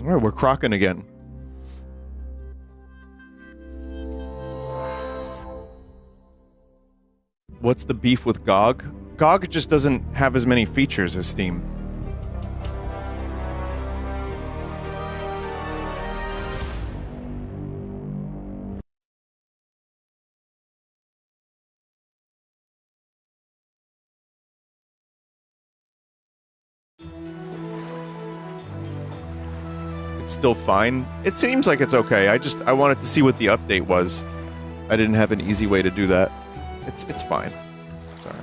All right, we're crocking again. What's the beef with GOG? GOG just doesn't have as many features as Steam. It's still fine. It seems like it's okay. I wanted to see what the update was. I didn't have an easy way to do that. It's fine. Sorry.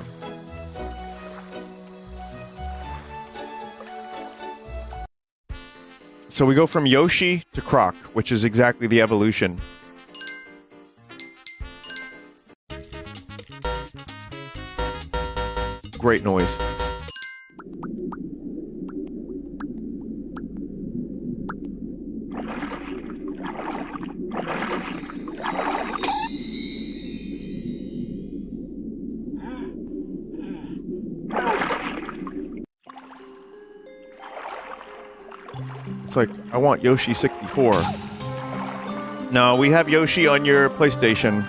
So we go from Yoshi to Croc, which is exactly the evolution. Great noise. It's like, I want Yoshi 64. No, we have Yoshi on your PlayStation.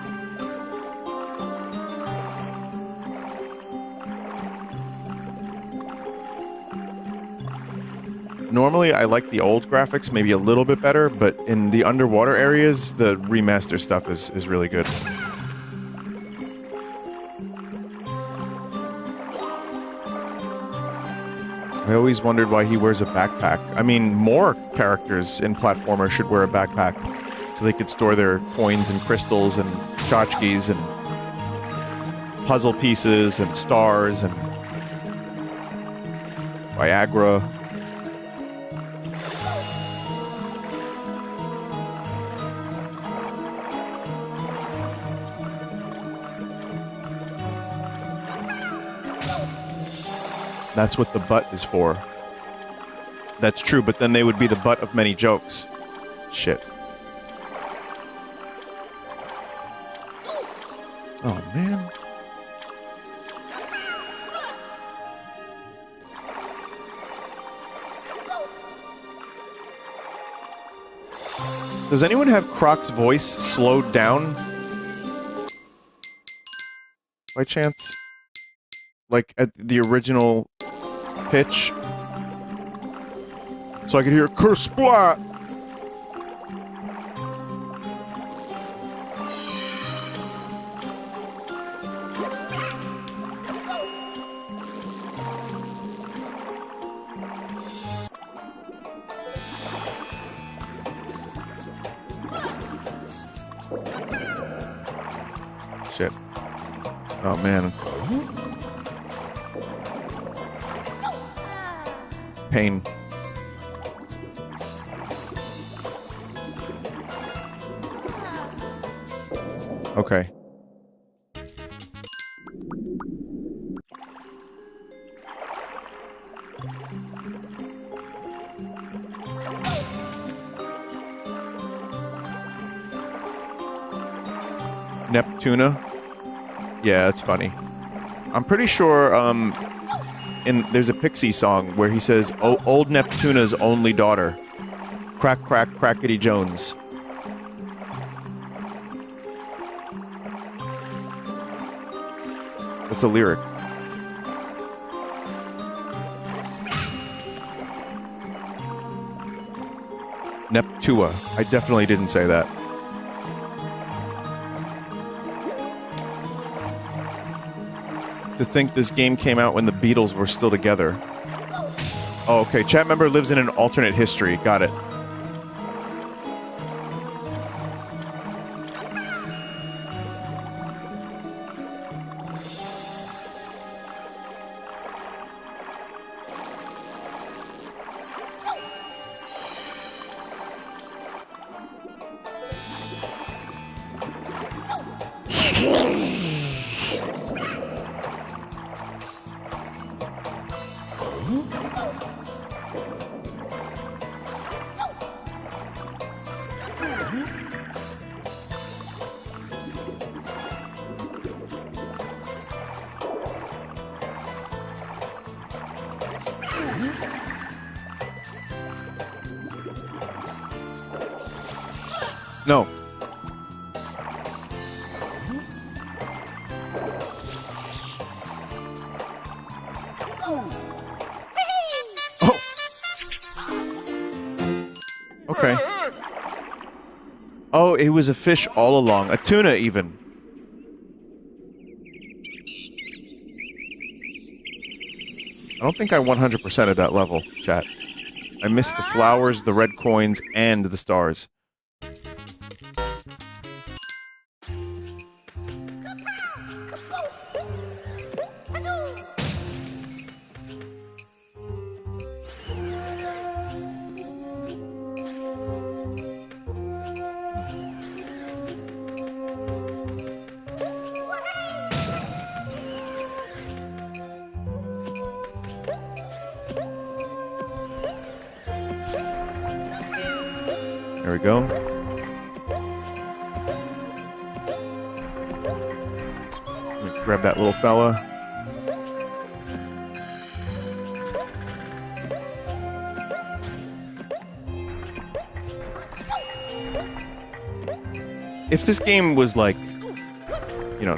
Normally, I like the old graphics, maybe a little bit better, but in the underwater areas, the remaster stuff is really good. I always wondered why he wears a backpack. I mean, more characters in platformer should wear a backpack so they could store their coins and crystals and tchotchkes and puzzle pieces and stars and Viagra. That's what the butt is for. That's true, but then they would be the butt of many jokes. Shit. Oh, man. Does anyone have Croc's voice slowed down? By chance? Like, at the original pitch? So I could hear Kersplat! Shit. Oh, man. Pain. Okay. Neptuna? Yeah, that's funny. I'm pretty sure, there's a Pixie song where he says, "Oh, old Neptuna's only daughter. Crack, crack, crackety Jones." That's a lyric. Neptua. I definitely didn't say that. To think this game came out when the Beatles were still together. Oh, okay. Chat member lives in an alternate history. Got it. No. Oh. Okay. Oh, it was a fish all along. A tuna, even. I don't think I 100%ed that level, chat. I missed the flowers, the red coins, and the stars. There we go. Let me grab that little fella. If this game was like, you know,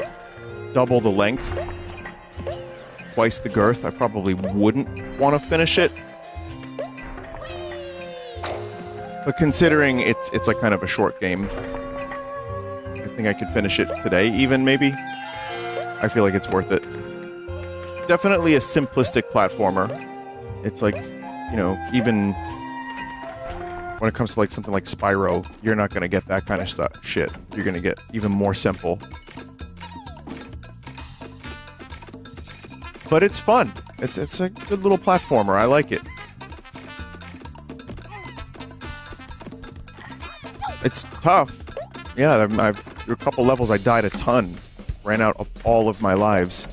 double the length, twice the girth, I probably wouldn't want to finish it. But considering it's like kind of a short game, I think I could finish it today even, maybe. I feel like it's worth it. Definitely a simplistic platformer. It's like, you know, even when it comes to like something like Spyro, you're not going to get that kind of shit. You're going to get even more simple. But it's fun. It's a good little platformer. I like it. It's tough. Yeah, through a couple levels I died a ton. Ran out of all of my lives.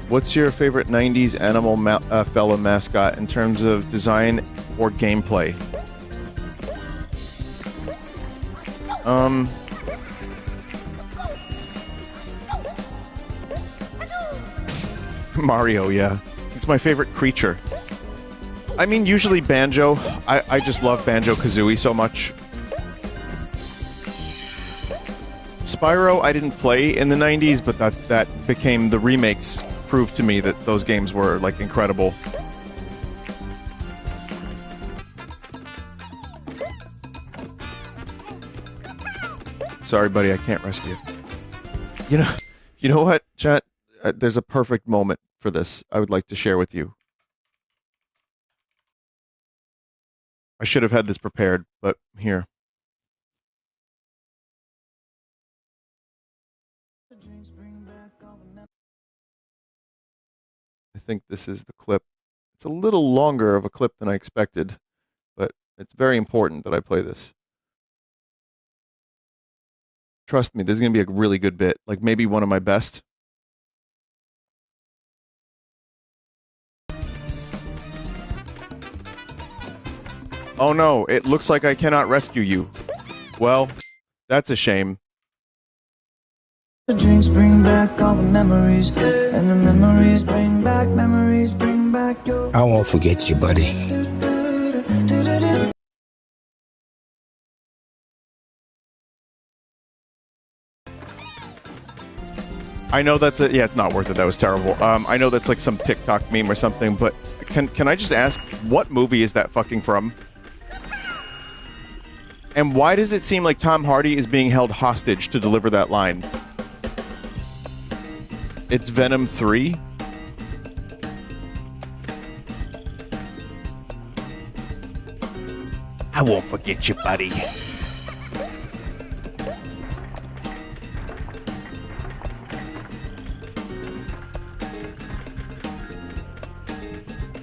What's your favorite 90s animal fella mascot in terms of design or gameplay? Mario, yeah. It's my favorite creature. I mean, usually Banjo. I just love Banjo-Kazooie so much. Spyro, I didn't play in the 90s, but that became the remakes proved to me that those games were, like, incredible. Sorry, buddy, I can't rescue you. You know what, chat? There's a perfect moment for this I would like to share with you. I should have had this prepared, but here. I think this is the clip. It's a little longer of a clip than I expected, but it's very important that I play this. Trust me, this is going to be a really good bit. Like, maybe one of my best. Oh no, it looks like I cannot rescue you. Well, that's a shame. The drinks bring back all the memories, and the memories bring back your... I won't forget you, buddy. I know that's a... Yeah, it's not worth it. That was terrible. I know that's like some TikTok meme or something, but can I just ask, what movie is that fucking from? And why does it seem like Tom Hardy is being held hostage to deliver that line? It's Venom 3? I won't forget you, buddy.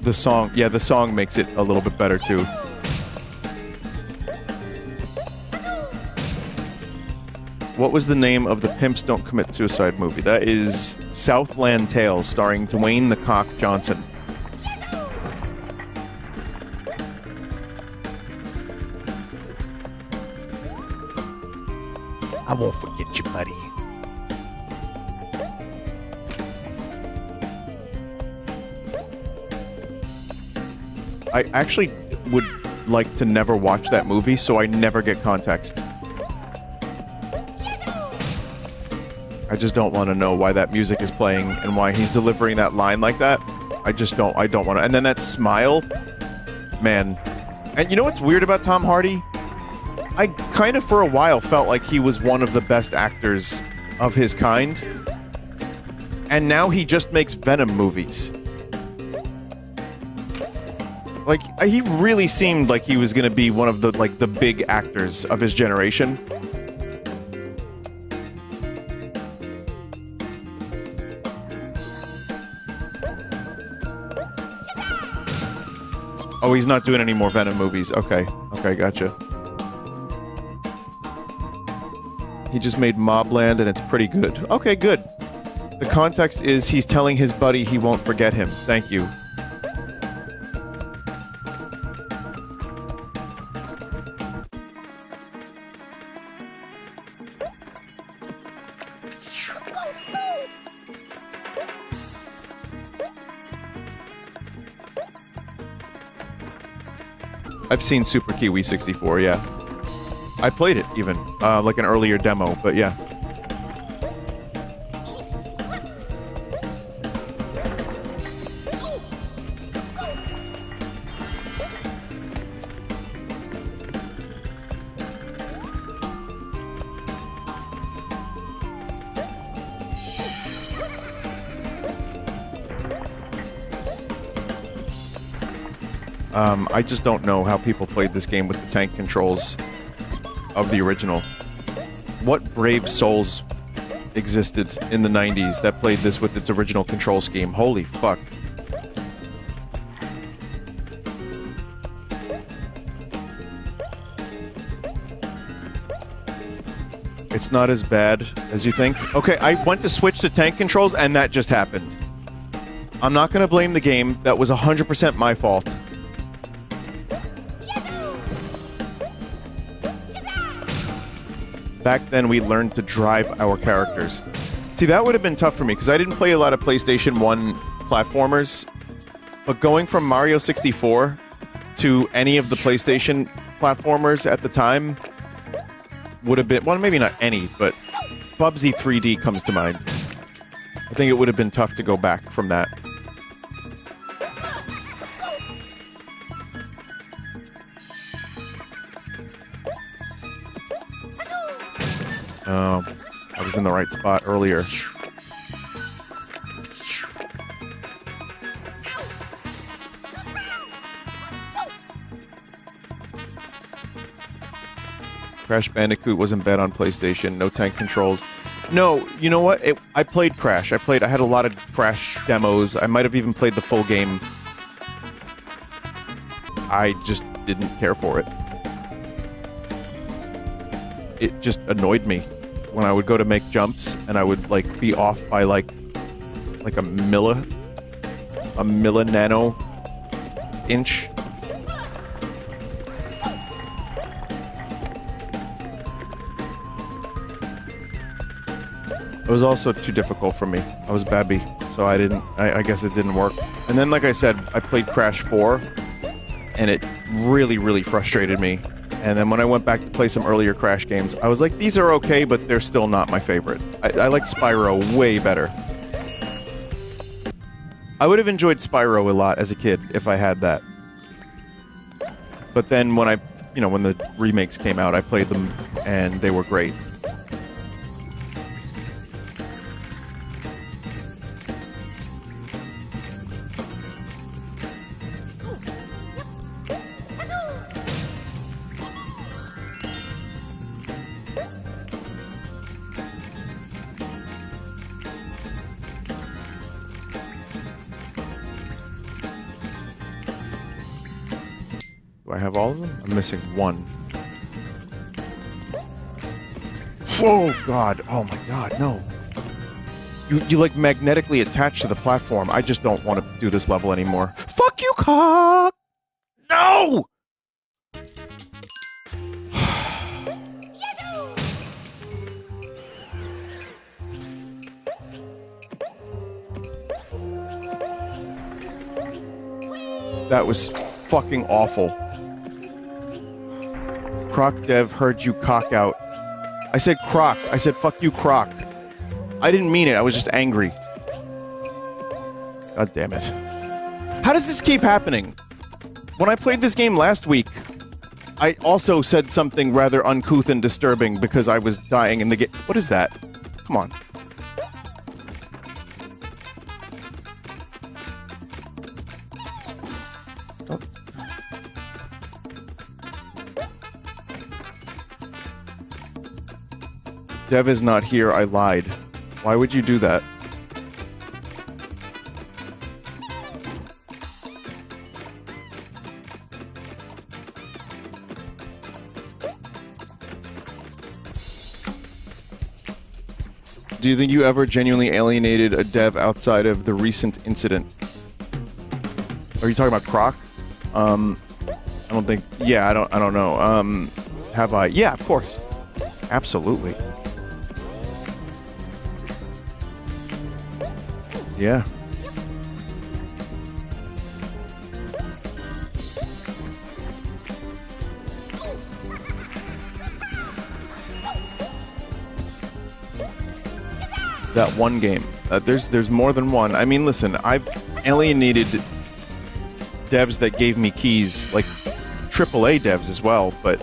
The song, yeah, the song makes it a little bit better too. What was the name of the Pimps Don't Commit Suicide movie? That is Southland Tales, starring Dwayne the Cock Johnson. I won't forget you, buddy. I actually would like to never watch that movie, so I never get context. I just don't want to know why that music is playing and why he's delivering that line like that. I don't want to. And then that smile, man. And you know what's weird about Tom Hardy? I kind of for a while felt like he was one of the best actors of his kind. And now he just makes Venom movies. Like, he really seemed like he was gonna be one of the, like, the big actors of his generation. Oh, he's not doing any more Venom movies. Okay. Okay, gotcha. He just made Mobland and it's pretty good. Okay, good. The context is he's telling his buddy he won't forget him. Thank you. I've seen Super Kiwi 64, yeah. I played it, even. Like an earlier demo, but yeah. I just don't know how people played this game with the tank controls of the original. What brave souls existed in the 90s that played this with its original control scheme? Holy fuck. It's not as bad as you think. Okay, I went to switch to tank controls and that just happened. I'm not gonna blame the game. That was 100% my fault. Back then, we learned to drive our characters. See, that would have been tough for me, because I didn't play a lot of PlayStation 1 platformers. But going from Mario 64 to any of the PlayStation platformers at the time would have been... Well, maybe not any, but Bubsy 3D comes to mind. I think it would have been tough to go back from that. Oh, I was in the right spot earlier. Crash Bandicoot wasn't bad on PlayStation. No tank controls. No, you know what? I played Crash. I had a lot of Crash demos. I might have even played the full game. I just didn't care for it. It just annoyed me when I would go to make jumps and I would like be off by like a millinano inch. It was also too difficult for me. I was babby, so I guess it didn't work. And then, like I said, I played Crash 4 and it really, really frustrated me. And then when I went back to play some earlier Crash games, I was like, these are okay, but they're still not my favorite. I like Spyro way better. I would have enjoyed Spyro a lot as a kid if I had that. But then when when the remakes came out, I played them and they were great. Do I have all of them? I'm missing one. Whoa, God. Oh my God, no. You like magnetically attached to the platform. I just don't want to do this level anymore. Fuck you, cock! No! That was fucking awful. Croc dev heard you cock out. I said Croc. I said fuck you, Croc. I didn't mean it. I was just angry. God damn it. How does this keep happening? When I played this game last week, I also said something rather uncouth and disturbing because I was dying in the game. What is that? Come on. Dev is not here, I lied. Why would you do that? Do you think you ever genuinely alienated a dev outside of the recent incident? Are you talking about Croc? I don't think... Yeah, I don't know. Have I? Yeah, of course. Absolutely. Yeah. That one game. There's more than one. I mean, listen, I've alienated devs that gave me keys, like AAA devs as well, but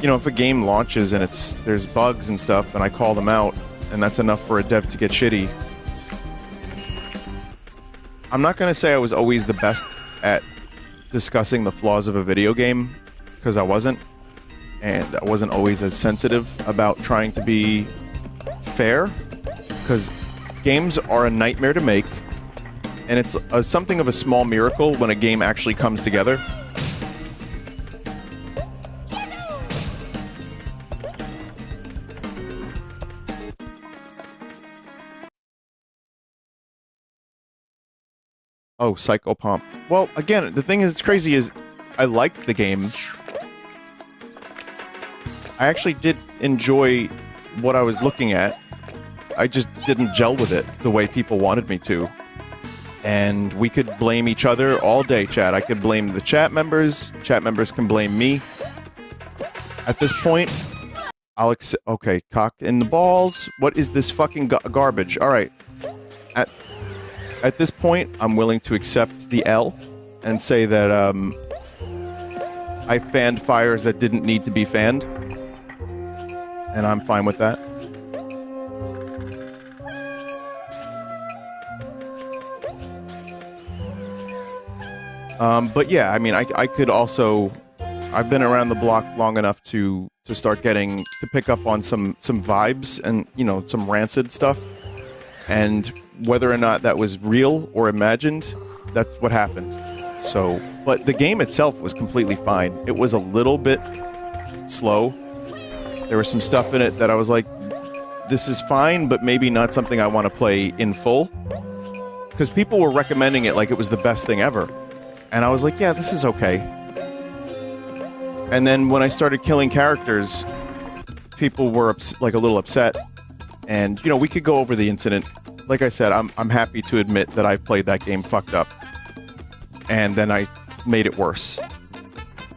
you know, if a game launches and there's bugs and stuff and I call them out and that's enough for a dev to get shitty, I'm not going to say I was always the best at discussing the flaws of a video game, because I wasn't, and I wasn't always as sensitive about trying to be fair, because games are a nightmare to make, and it's something of a small miracle when a game actually comes together. Oh, Psychopomp. Well, again, the thing is, it's crazy is, I liked the game. I actually did enjoy what I was looking at. I just didn't gel with it the way people wanted me to. And we could blame each other all day, chat. I could blame the chat members can blame me. At this point, I'll accept... Okay, cock in the balls. What is this fucking garbage? Alright. At this point, I'm willing to accept the L and say that, I fanned fires that didn't need to be fanned. And I'm fine with that. But yeah, I mean, I could also... I've been around the block long enough to start to pick up on some vibes and, you know, some rancid stuff. And whether or not that was real or imagined, that's what happened. So, but the game itself was completely fine. It was a little bit slow. There was some stuff in it that I was like, this is fine, but maybe not something I want to play in full. Because people were recommending it like it was the best thing ever. And I was like, yeah, this is okay. And then when I started killing characters, people were like a little upset. And, you know, we could go over the incident. Like I said, I'm happy to admit that I played that game fucked up. And then I made it worse.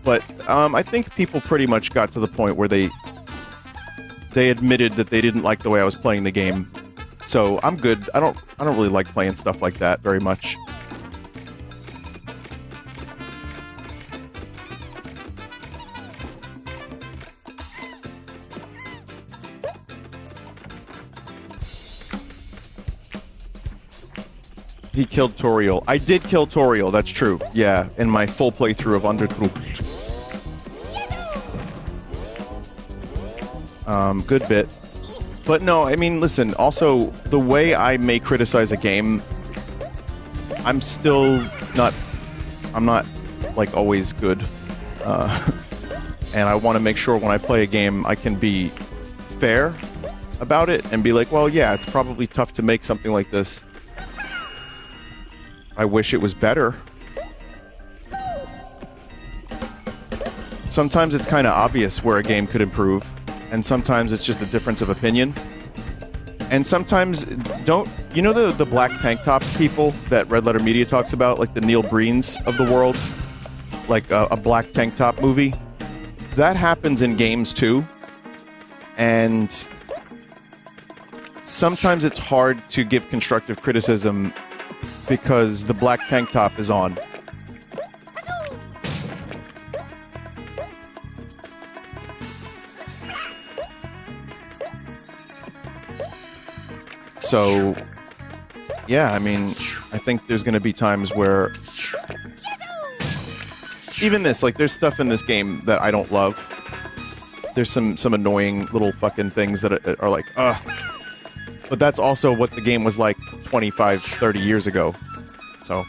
But I think people pretty much got to the point where they admitted that they didn't like the way I was playing the game. So I'm good. I don't really like playing stuff like that very much. He killed Toriel. I did kill Toriel, that's true. Yeah, in my full playthrough of Undertruth. Good bit. But no, I mean, listen, also, the way I may criticize a game, I'm not, like, always good. And I want to make sure when I play a game, I can be fair about it and be like, well, yeah, it's probably tough to make something like this. I wish it was better. Sometimes it's kind of obvious where a game could improve, and sometimes it's just a difference of opinion. And sometimes You know the black tank top people that Red Letter Media talks about, like the Neil Breens of the world, like a black tank top movie? That happens in games too, and sometimes it's hard to give constructive criticism because the black tank top is on. So, yeah, I mean, I think there's going to be times where even this, like, there's stuff in this game that I don't love. There's some annoying little fucking things that are like, ugh. But that's also what the game was like 25, 30 years ago. So.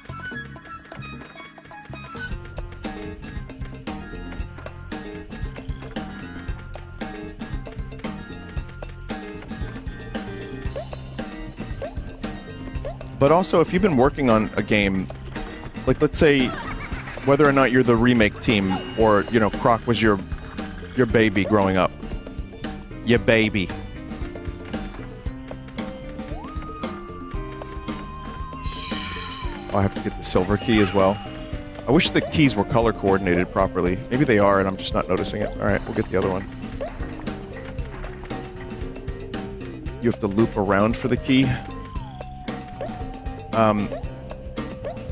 But also, if you've been working on a game, like, let's say, whether or not you're the remake team, or, you know, Croc was your baby growing up. Your baby. I have to get the silver key as well. I wish the keys were color coordinated properly. Maybe they are, and I'm just not noticing it. Alright, we'll get the other one. You have to loop around for the key.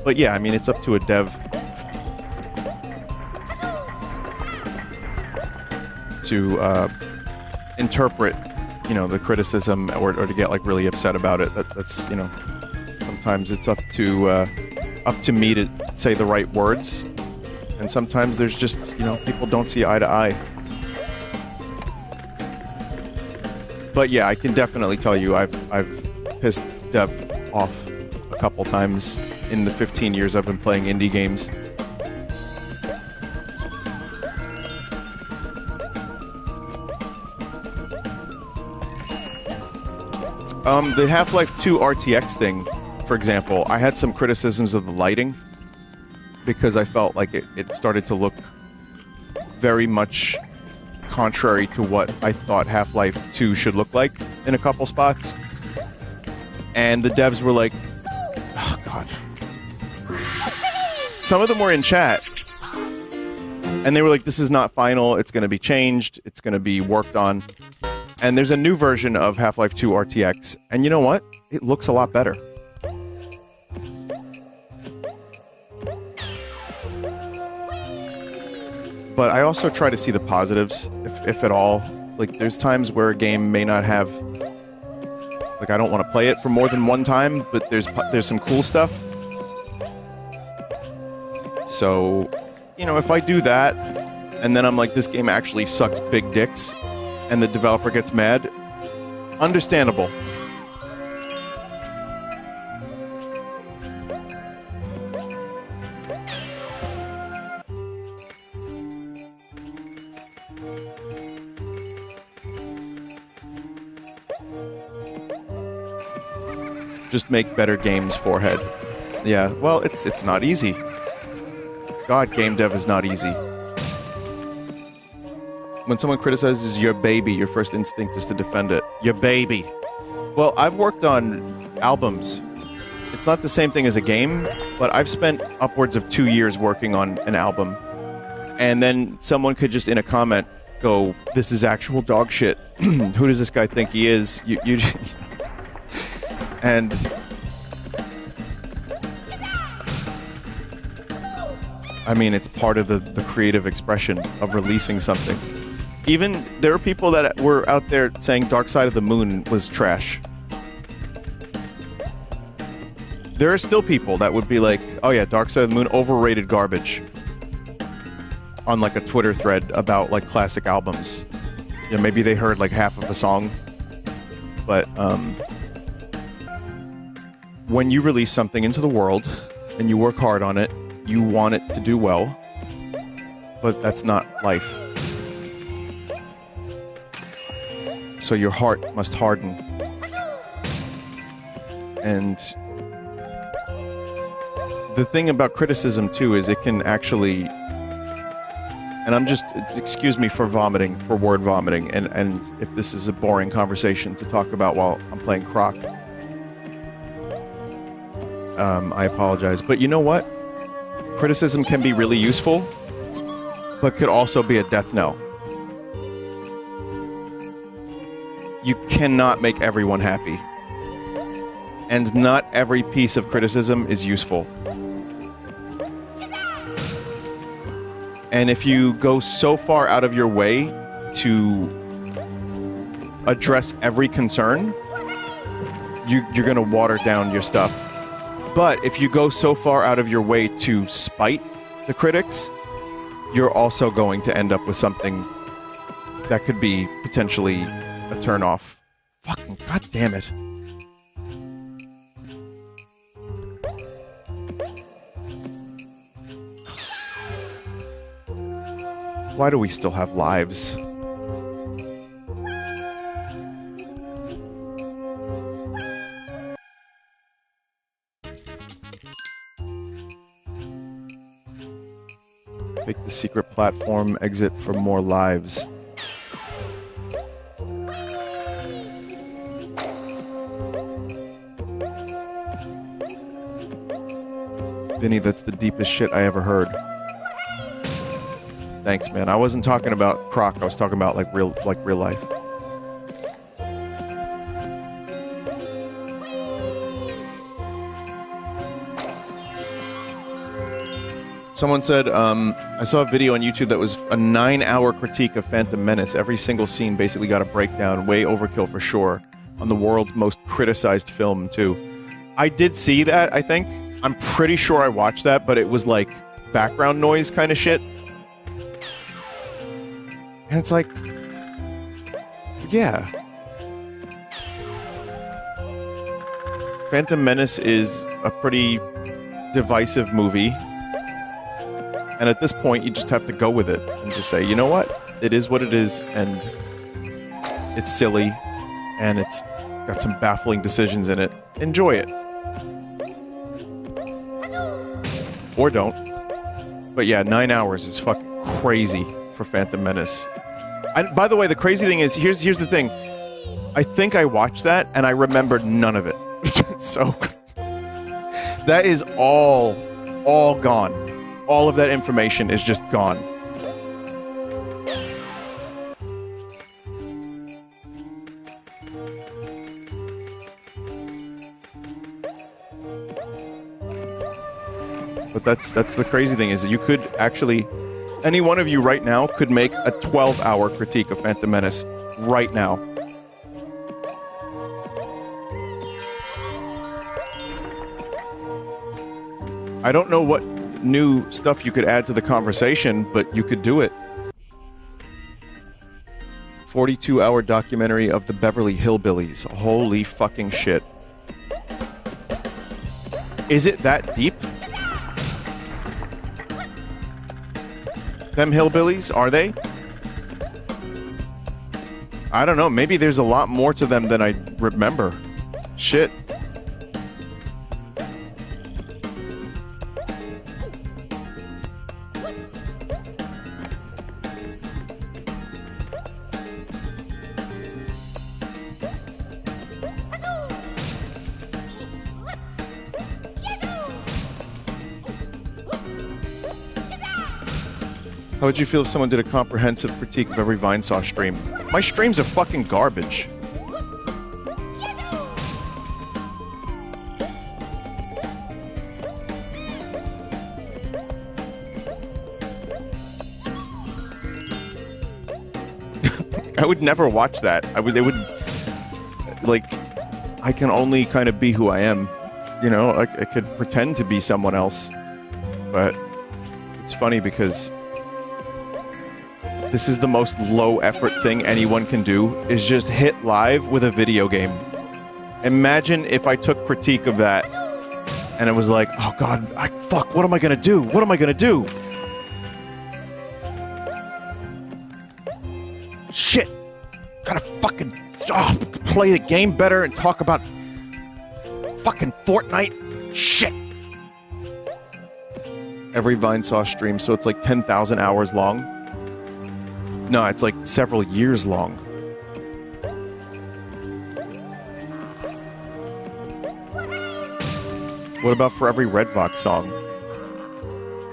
But yeah, I mean, it's up to a dev to interpret, you know, the criticism or to get, like, really upset about it. That's, you know, sometimes it's up to me to say the right words, and sometimes there's just, you know, people don't see eye to eye. But yeah, I can definitely tell you I've pissed dev off a couple times in the 15 years I've been playing indie games. The Half-Life 2 RTX thing, for example, I had some criticisms of the lighting because I felt like it started to look very much contrary to what I thought Half-Life 2 should look like in a couple spots. And the devs were like, oh god. Some of them were in chat, and they were like, this is not final, it's going to be changed, it's going to be worked on. And there's a new version of Half-Life 2 RTX, and you know what? It looks a lot better. But I also try to see the positives, if at all. Like, there's times where a game may not have... Like, I don't want to play it for more than one time, but there's some cool stuff. So, you know, if I do that, and then I'm like, this game actually sucks big dicks, and the developer gets mad, understandable. Just make better games, forehead. Yeah, well, it's not easy. God, game dev is not easy. When someone criticizes your baby, your first instinct is to defend it. Your baby. Well, I've worked on albums. It's not the same thing as a game, but I've spent upwards of 2 years working on an album. And then someone could just in a comment go, this is actual dog shit. Who does this guy think he is? You and... I mean, it's part of the creative expression of releasing something. Even, there are people that were out there saying Dark Side of the Moon was trash. There are still people that would be like, oh yeah, Dark Side of the Moon, overrated garbage. On like a Twitter thread about like classic albums. Yeah, maybe they heard like half of a song. But, when you release something into the world, and you work hard on it, you want it to do well, but that's not life. So your heart must harden. And the thing about criticism, too, is it can actually... And I'm just... Excuse me for vomiting, for word vomiting, and if this is a boring conversation to talk about while I'm playing Croc. I apologize. But you know what? Criticism can be really useful, but could also be a death knell. You cannot make everyone happy. And not every piece of criticism is useful. And if you go so far out of your way to address every concern, you're going to water down your stuff. But if you go so far out of your way to spite the critics, you're also going to end up with something that could be potentially a turn-off. Fucking goddamn it. Why do we still have lives? Take the secret platform, exit for more lives. Vinny, that's the deepest shit I ever heard. Thanks, man. I wasn't talking about Croc. I was talking about like real life. Someone said, I saw a video on YouTube that was a 9-hour critique of Phantom Menace. Every single scene basically got a breakdown. Way overkill for sure. On the world's most criticized film, too. I did see that, I think. I'm pretty sure I watched that, but it was like background noise kind of shit. And it's like, yeah. Phantom Menace is a pretty divisive movie. And at this point, you just have to go with it and just say, you know what? It is what it is, and it's silly, and it's got some baffling decisions in it. Enjoy it. Or don't. But yeah, 9 hours is fucking crazy for Phantom Menace. And by the way, the crazy thing is, here's the thing. I think I watched that, and I remembered none of it. So, that is all gone. All of that information is just gone. But that's the crazy thing, is that you could actually... Any one of you right now could make a 12-hour critique of Phantom Menace right now. I don't know what new stuff you could add to the conversation, but you could do it. 42-hour documentary of the Beverly Hillbillies. Holy fucking shit. Is it that deep? Them hillbillies, are they? I don't know, maybe there's a lot more to them than I remember. Shit. How would you feel if someone did a comprehensive critique of every Vinesauce stream? My streams are fucking garbage. I would never watch that. They would... Like, I can only kind of be who I am. You know, I could pretend to be someone else. But it's funny because... This is the most low-effort thing anyone can do, is just hit live with a video game. Imagine if I took critique of that, and it was like, oh god, fuck, what am I gonna do? What am I gonna do? Shit! Gotta fucking play the game better and talk about fucking Fortnite. Shit! Every Vinesauce stream, so it's like 10,000 hours long. No, it's like several years long. What about for every Red Vox song?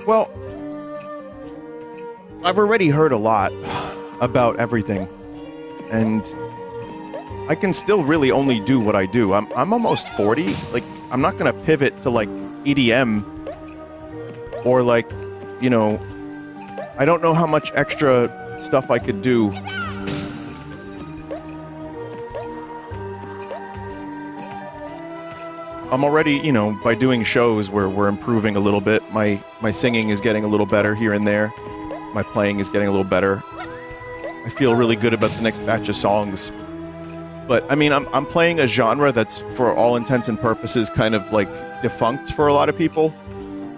Well, I've already heard a lot about everything, and I can still really only do what I do. I'm almost 40. Like, I'm not gonna pivot to like EDM or like, you know, I don't know how much extra stuff I could do. I'm already, you know, by doing shows where we're improving a little bit. My singing is getting a little better here and there. My playing is getting a little better. I feel really good about the next batch of songs. But, I mean, I'm playing a genre that's, for all intents and purposes, kind of, like, defunct for a lot of people.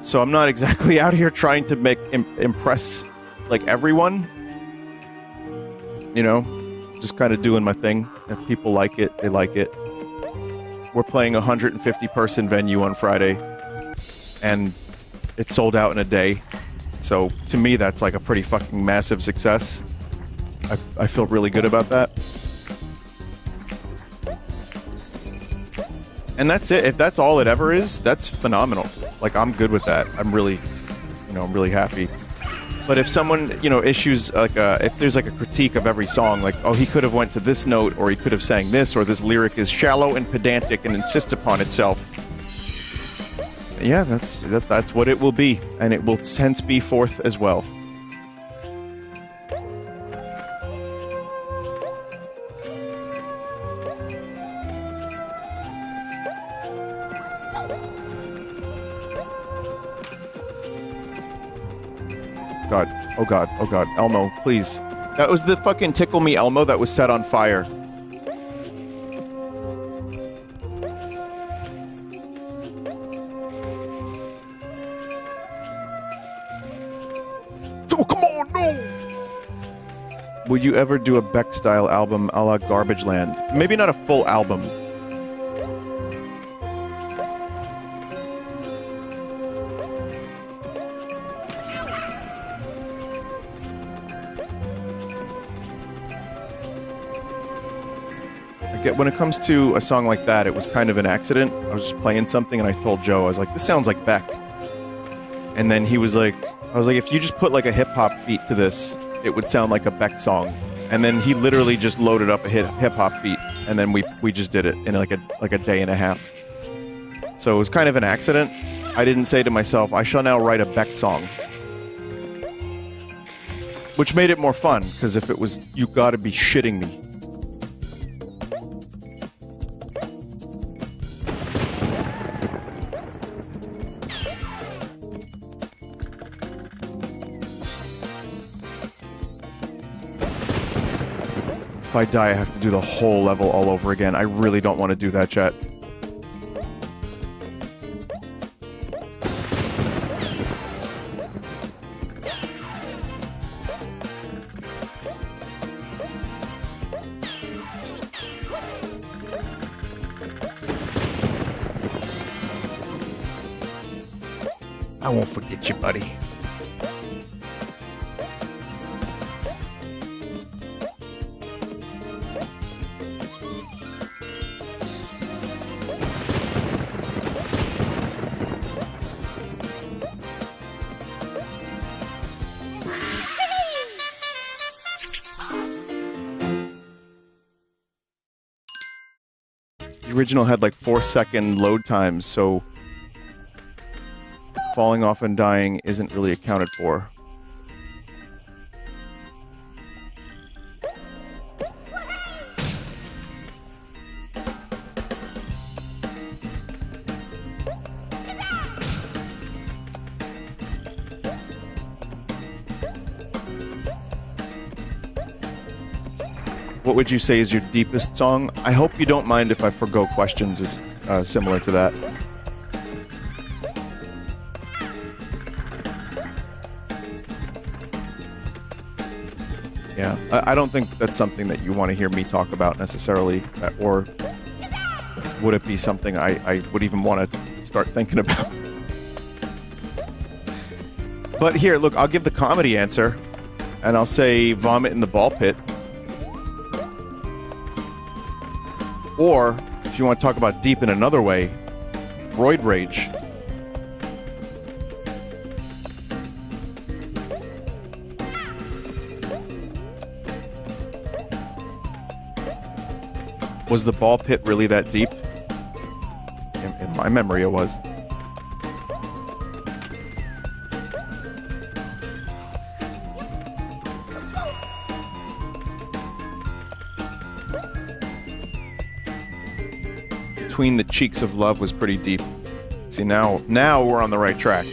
So I'm not exactly out here trying to impress, like, everyone. You know? Just kind of doing my thing. If people like it, they like it. We're playing a 150-person venue on Friday, and it sold out in a day. So, to me, that's like a pretty fucking massive success. I feel really good about that. And that's it. If that's all it ever is, that's phenomenal. Like, I'm good with that. I'm really, you know, I'm really happy. But if someone, you know, issues, like, if there's, like, a critique of every song, like, oh, he could have went to this note, or he could have sang this, or this lyric is shallow and pedantic and insists upon itself. Yeah, that's what it will be, and it will hence be forth as well. God. Oh god. Oh god. Elmo, please. That was the fucking Tickle Me Elmo that was set on fire. Oh, come on, no! Would you ever do a Beck-style album a la Garbage Land? Maybe not a full album. When it comes to a song like that, it was kind of an accident. I was just playing something and I told Joe, I was like, this sounds like Beck. And then he was like, I was like, if you just put like a hip-hop beat to this, it would sound like a Beck song. And then he literally just loaded up a hip-hop beat, and then we just did it in like a day and a half. So it was kind of an accident. I didn't say to myself, I shall now write a Beck song. Which made it more fun, because if it was, you gotta be shitting me. If I die, I have to do the whole level all over again. I really don't want to do that, chat. I won't forget you, buddy. The original had like 4-second load times, so falling off and dying isn't really accounted for. What would you say is your deepest song? I hope you don't mind if I forgo questions is similar to that. Yeah, I don't think that's something that you want to hear me talk about necessarily, or would it be something I would even want to start thinking about? But here, look, I'll give the comedy answer, and I'll say Vomit in the Ball Pit. Or, if you want to talk about deep in another way, Roid Rage. Was the ball pit really that deep? In my memory, it was. Between the cheeks of love was pretty deep. See, now we're on the right track.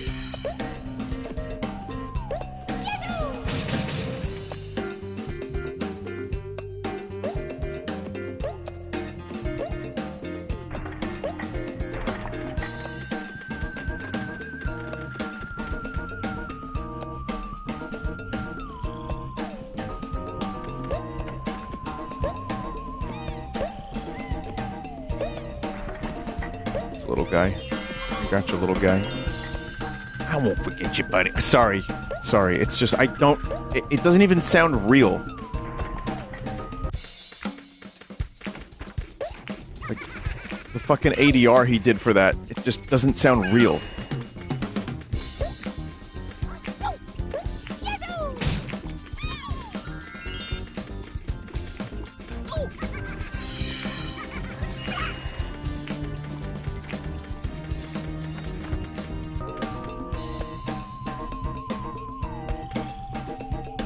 Guy. I got you, little guy. I won't forget you, buddy. Sorry. It's just, I don't... It doesn't even sound real. Like, the fucking ADR he did for that, it just doesn't sound real.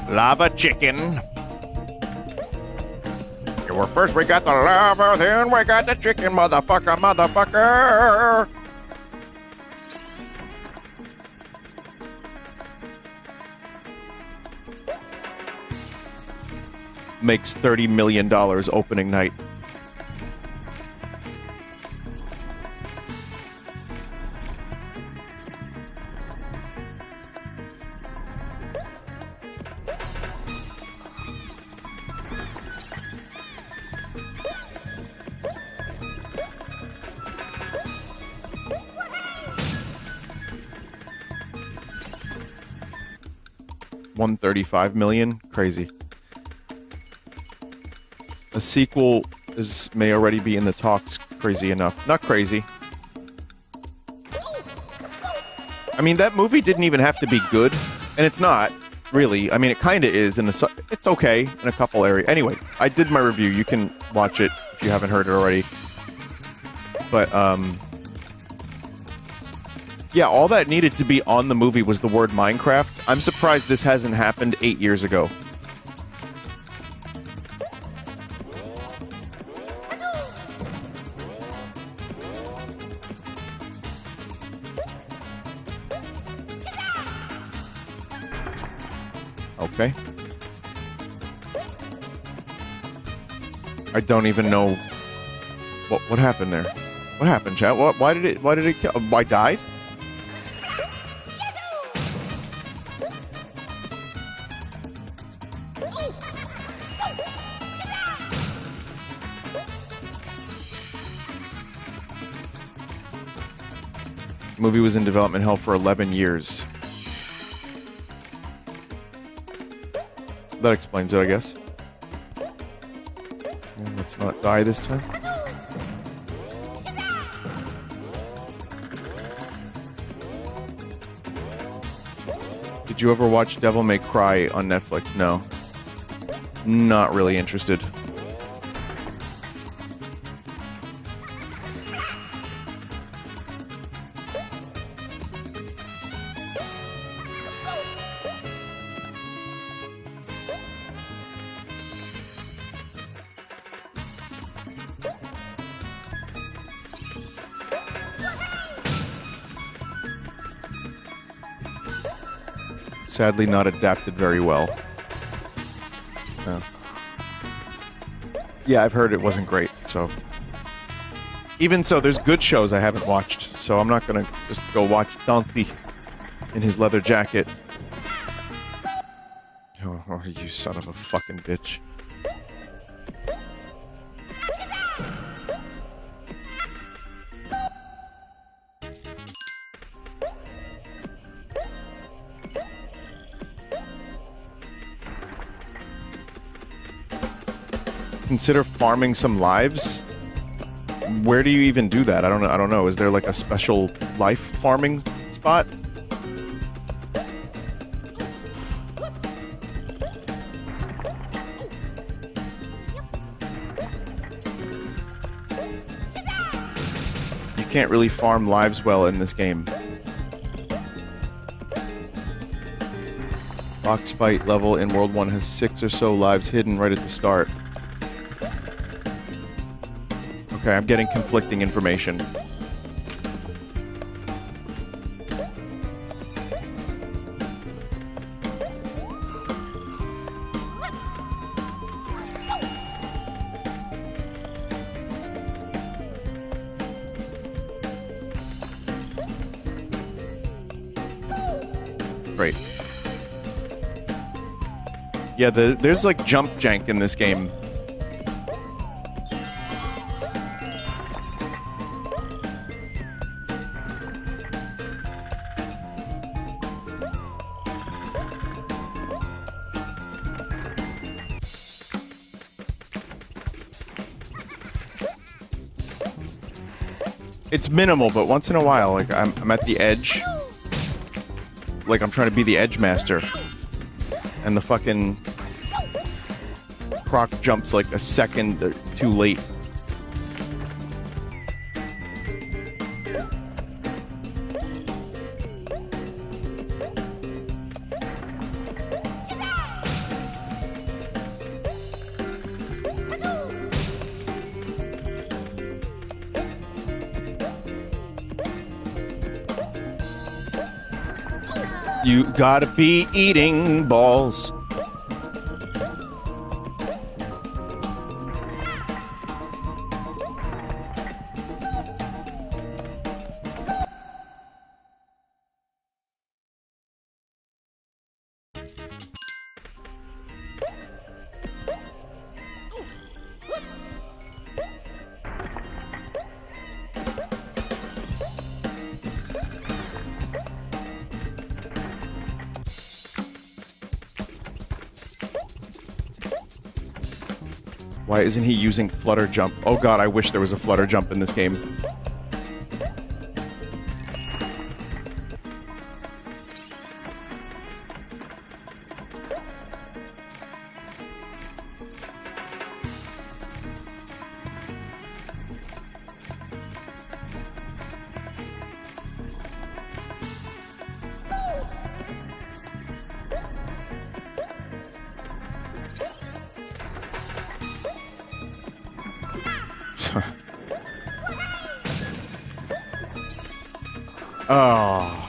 Lava chicken. Well, first we got the lava, then we got the chicken, motherfucker. Makes $30 million opening night. $135 million? Crazy. A sequel may already be in the talks. Crazy enough. Not crazy. I mean, that movie didn't even have to be good, and it's not, really. I mean, it kinda is, and it's okay in a couple areas. Anyway, I did my review. You can watch it if you haven't heard it already. But, yeah, all that needed to be on the movie was the word Minecraft. I'm surprised this hasn't happened 8 years ago. Okay. I don't even know what happened there. What happened, chat? Why did it kill? I died? The movie was in development hell for 11 years. That explains it, I guess. And let's not die this time. Did you ever watch Devil May Cry on Netflix? No. Not really interested. Sadly not adapted very well. No. Yeah, I've heard it wasn't great, so... Even so, there's good shows I haven't watched, so I'm not gonna just go watch Dante in his leather jacket. Oh, you son of a fucking bitch. Consider farming some lives? Where do you even do that? I don't know. Is there like a special life farming spot? can't really farm lives well in this game. Box fight level in World 1 has 6 or so lives hidden right at the start. Okay, I'm getting conflicting information. Great. Yeah, there's like jump jank in this game. It's minimal, but once in a while, like I'm at the edge. Like I'm trying to be the edge master. And the fucking Croc jumps like a second or too late. You gotta be eating balls. Why isn't he using flutter jump? Oh god, I wish there was a flutter jump in this game. Oh.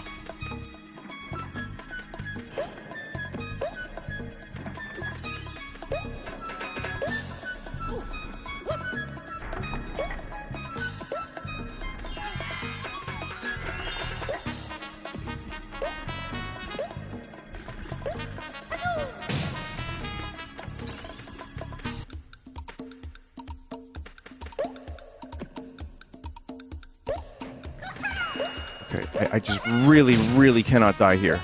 Okay, I just really cannot die here.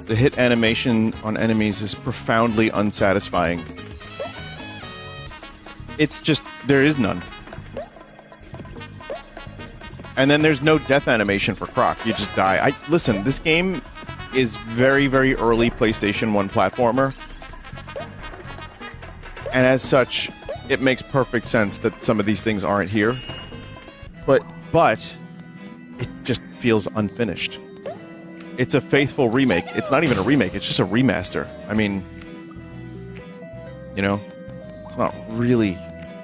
The hit animation on enemies is profoundly unsatisfying. It's just, there is none. And then there's no death animation for Croc. You just die. Listen, this game is very early PlayStation 1 platformer. And as such, it makes perfect sense that some of these things aren't here. But it just feels unfinished. It's a faithful remake. It's not even a remake, it's just a remaster. I mean, you know, it's not really...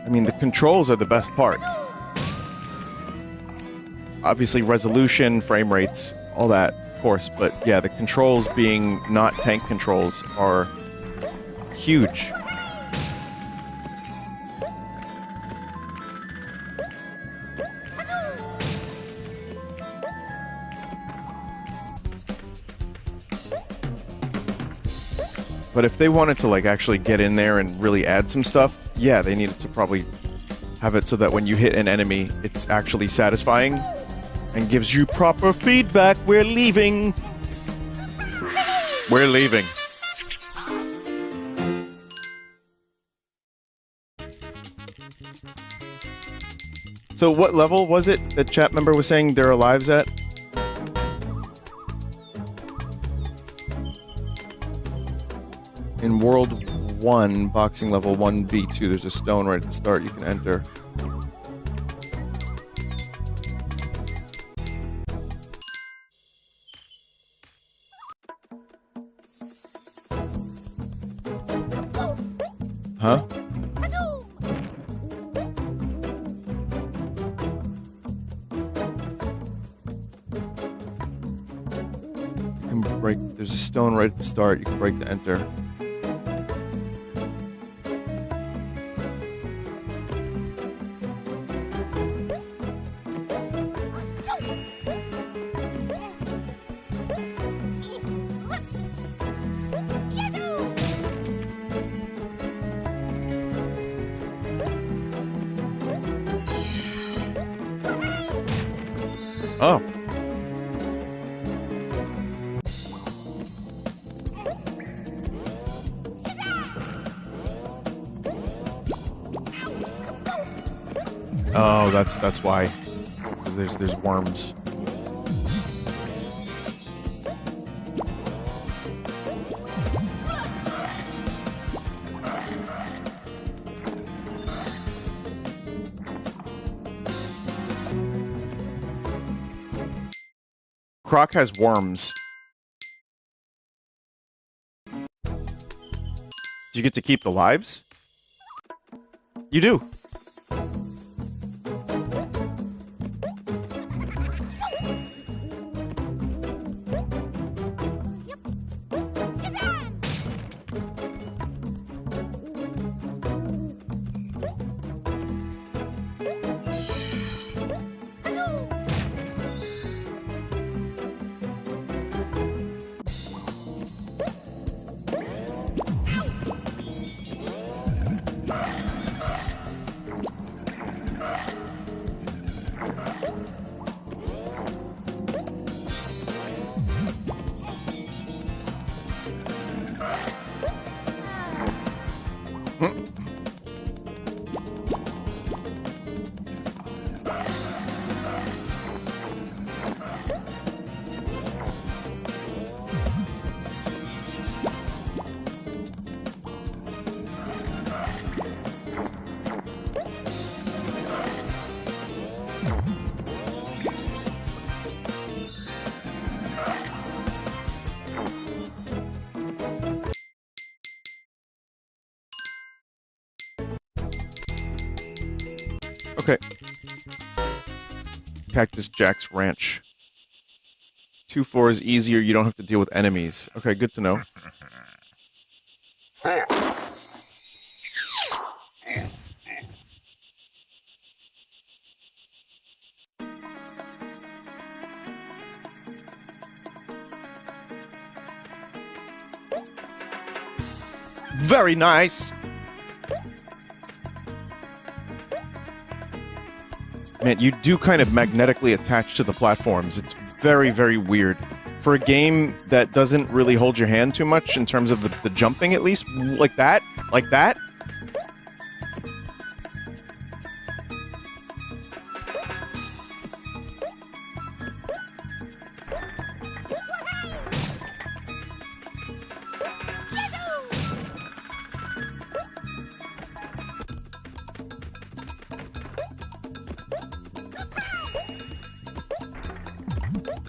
I mean, the controls are the best part. Obviously, resolution, frame rates, all that, of course. But yeah, the controls being not tank controls are huge. But if they wanted to, like, actually get in there and really add some stuff, yeah, they needed to probably have it so that when you hit an enemy, it's actually satisfying and gives you proper feedback. We're leaving. We're leaving. So what level was it that chat member was saying there are lives at? In World 1, boxing level 1v2, there's a stone right at the start you can enter. Huh? You can break, there's a stone right at the start, you can break to enter. Oh. Oh, that's why. Because there's worms. Croc has worms. Do you get to keep the lives? You do. Okay. Cactus Jack's Ranch. 2-4 is easier, you don't have to deal with enemies. Okay, good to know. Very nice! Man, you do kind of magnetically attach to the platforms. It's very, very weird. For a game that doesn't really hold your hand too much in terms of the jumping, at least, like that,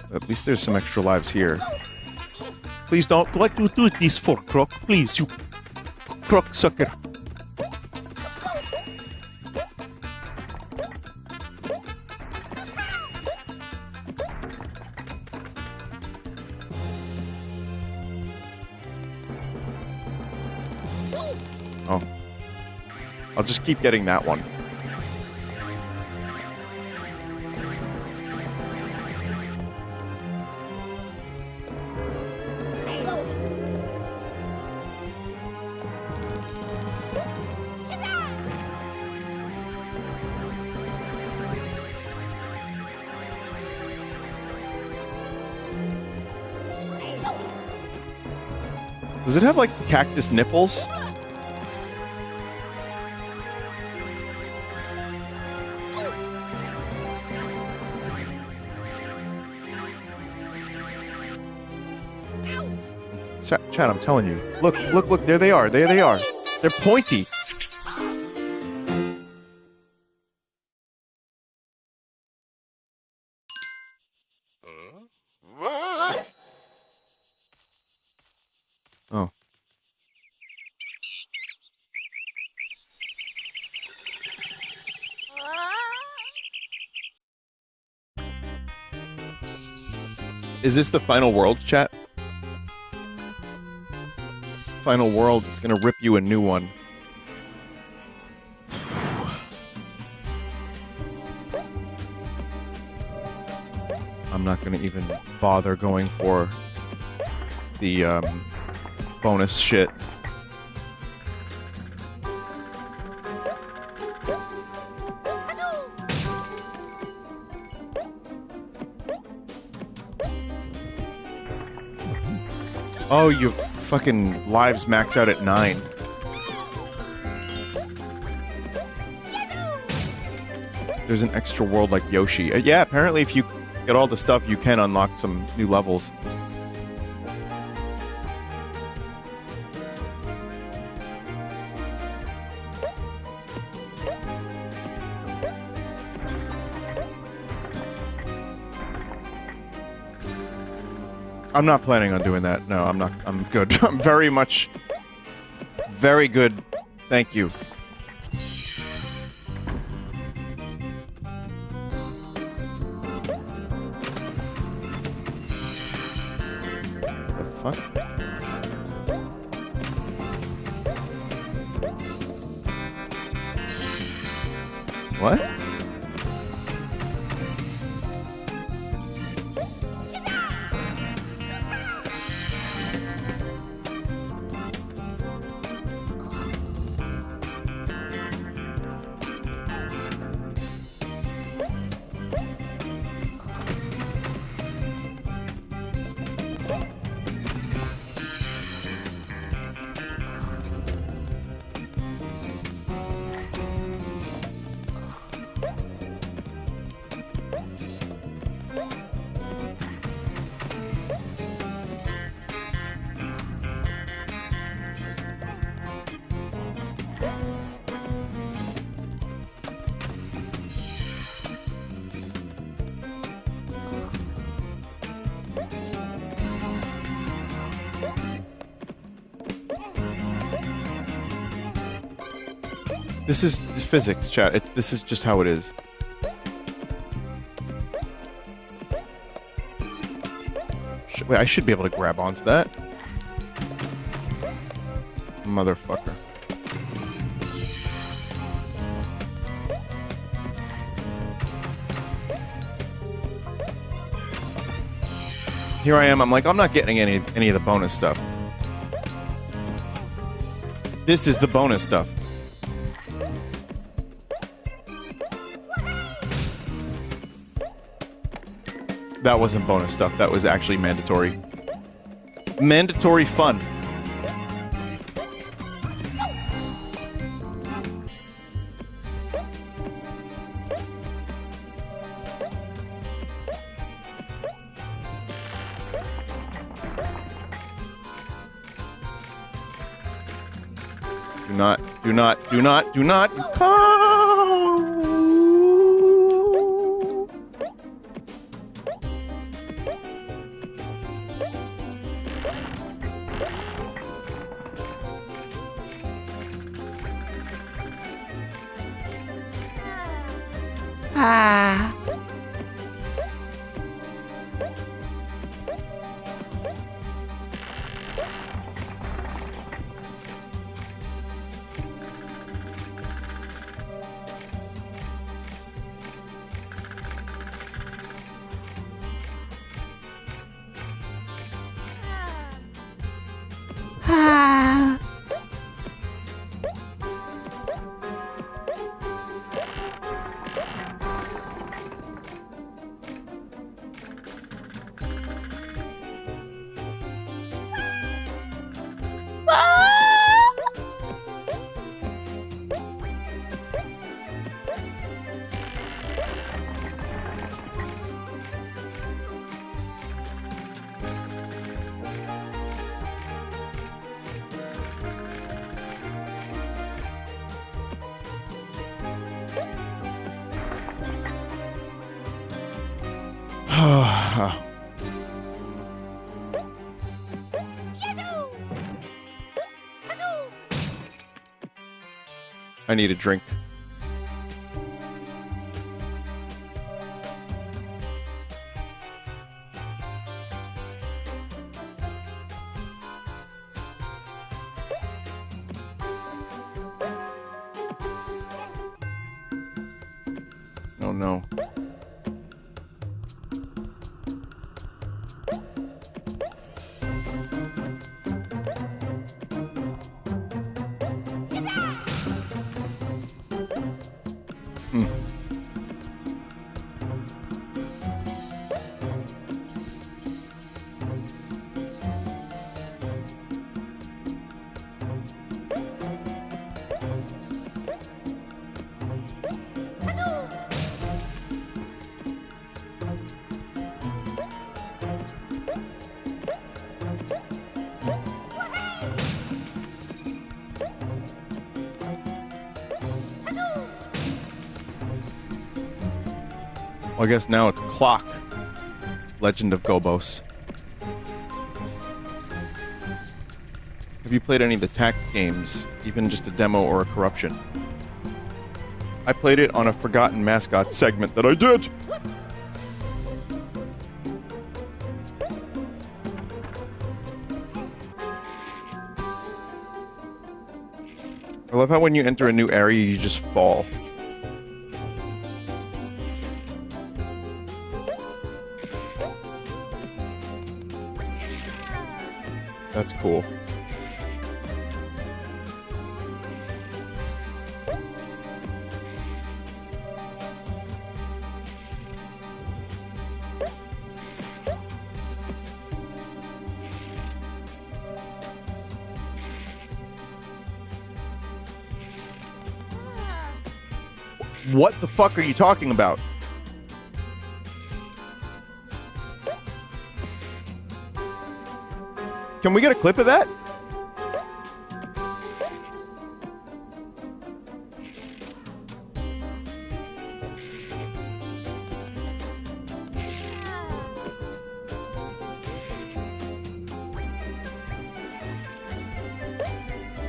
At least there's some extra lives here. Please don't. What do you do this for, Croc? Please, you croc sucker. Oh. I'll just keep getting that one. Does it have, like, cactus nipples? Chad, I'm telling you. Look, look, look, there they are. There they are. They're pointy. Oh. Is this the final world, chat? Final world, it's gonna rip you a new one. I'm not gonna even bother going for the, bonus shit. Oh, your fucking lives max out at 9. There's an extra world like Yoshi. Yeah, apparently if you get all the stuff, you can unlock some new levels. I'm not planning on doing that. No, I'm not. I'm good. I'm very much... very good. Thank you. The fuck? What? This is physics, chat. This is just how it is. Wait, I should be able to grab onto that. Motherfucker. Here I am, I'm like, I'm not getting any of the bonus stuff. This is the bonus stuff. That wasn't bonus stuff, that was actually mandatory. Mandatory fun. Do not. Oh. I need a drink. Oh no. Well, I guess now it's Clock. Legend of Gobbos. Have you played any of the tactic games, even just a demo or a corruption? I played it on a forgotten Mascot segment that I did! I love how when you enter a new area, you just fall. That's cool. What the fuck are you talking about? Can we get a clip of that?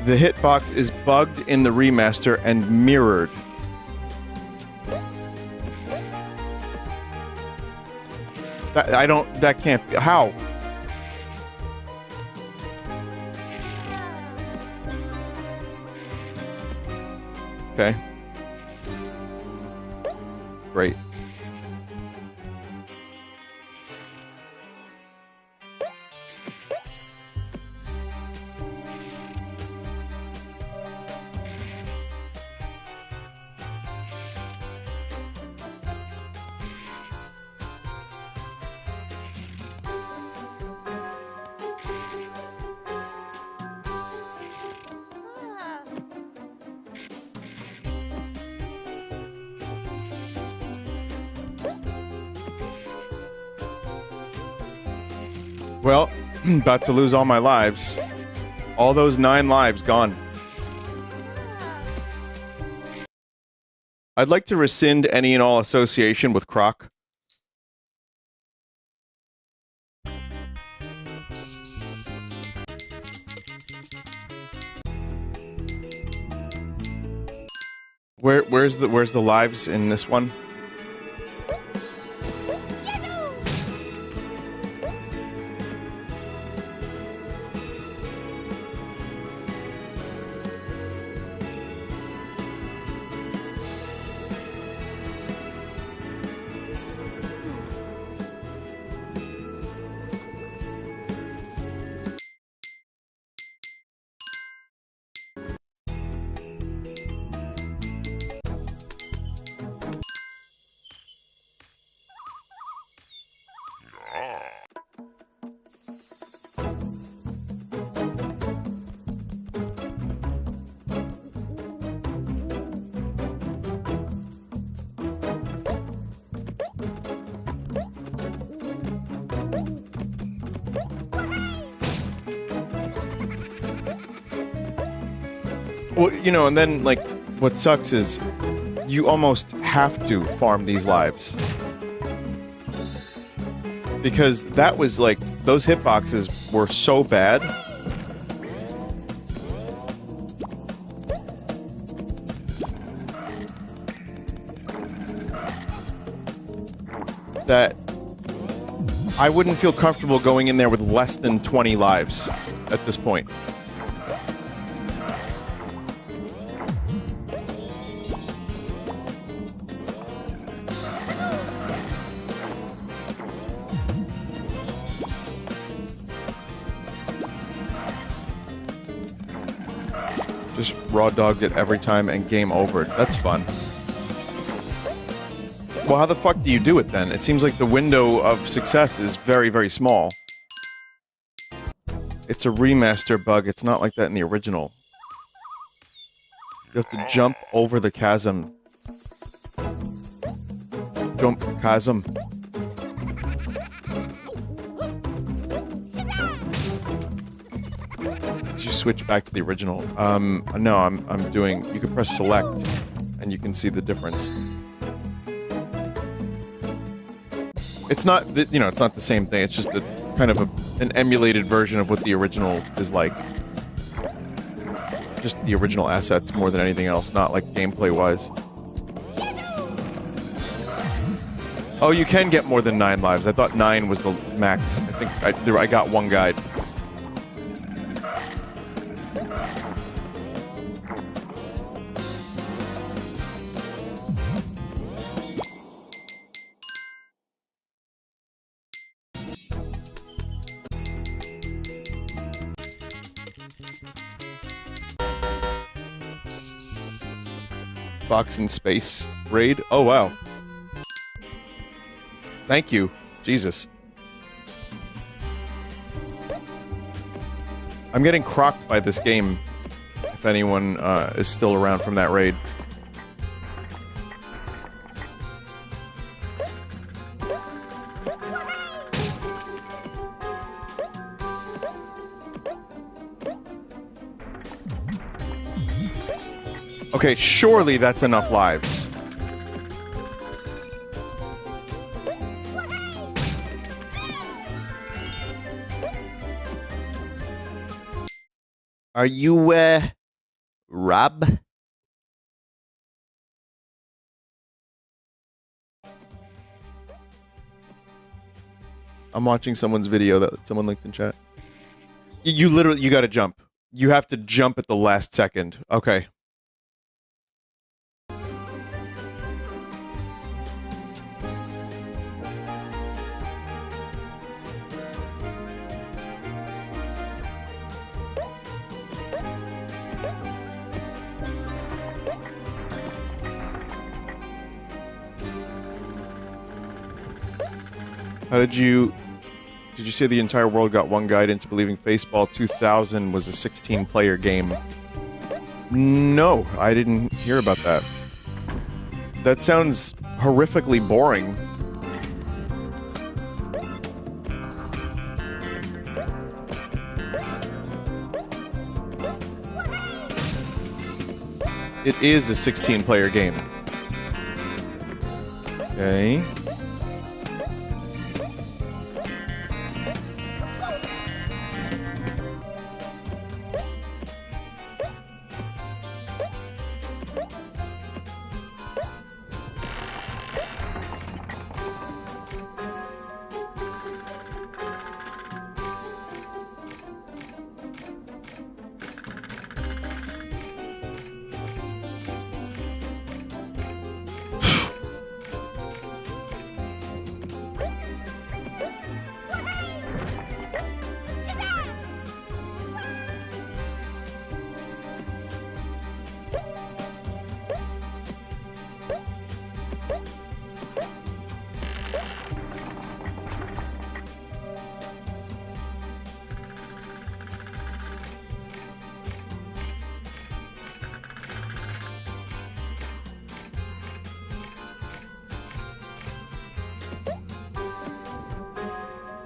The hitbox is bugged in the remaster and mirrored. That can't be. How? Okay. Great. Well, about to lose all my lives. All those 9 lives gone. I'd like to rescind any and all association with Croc. Where's the lives in this one? Well, you know, and then, like, what sucks is you almost have to farm these lives. Because that was like, those hitboxes were so bad. That I wouldn't feel comfortable going in there with less than 20 lives at this point. Just raw dogged it every time and game over. That's fun. Well, how the fuck do you do it then? It seems like the window of success is very, very small. It's a remaster bug. It's not like that in the original. You have to jump over the chasm. Jump chasm. Did you switch back to the original? No, I'm doing... You can press select, and you can see the difference. It's not, you know, it's not the same thing. It's just a kind of an emulated version of what the original is like. Just the original assets more than anything else, not like gameplay-wise. Oh, you can get more than 9 lives. I thought 9 was the max. I think I got one guide. Box in Space raid? Oh, wow. Thank you. Jesus. I'm getting crocked by this game, if anyone is still around from that raid. Okay, surely that's enough lives. Are you, Rob? I'm watching someone's video that someone linked in chat. You literally, you gotta jump. You have to jump at the last second. Okay. How did you say the entire world got one guide into believing Faceball 2000 was a 16-player game? No, I didn't hear about that. That sounds horrifically boring. It is a 16-player game. Okay.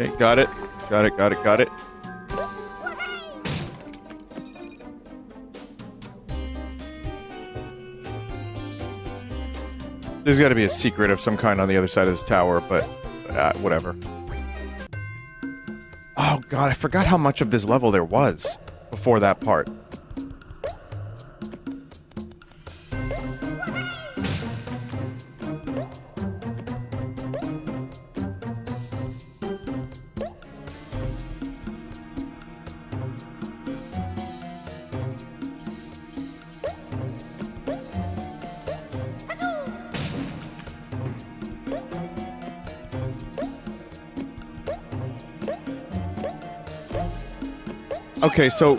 Okay, got it. Got it, got it, got it. There's got to be a secret of some kind on the other side of this tower, but whatever. Oh god, I forgot how much of this level there was before that part. Okay, so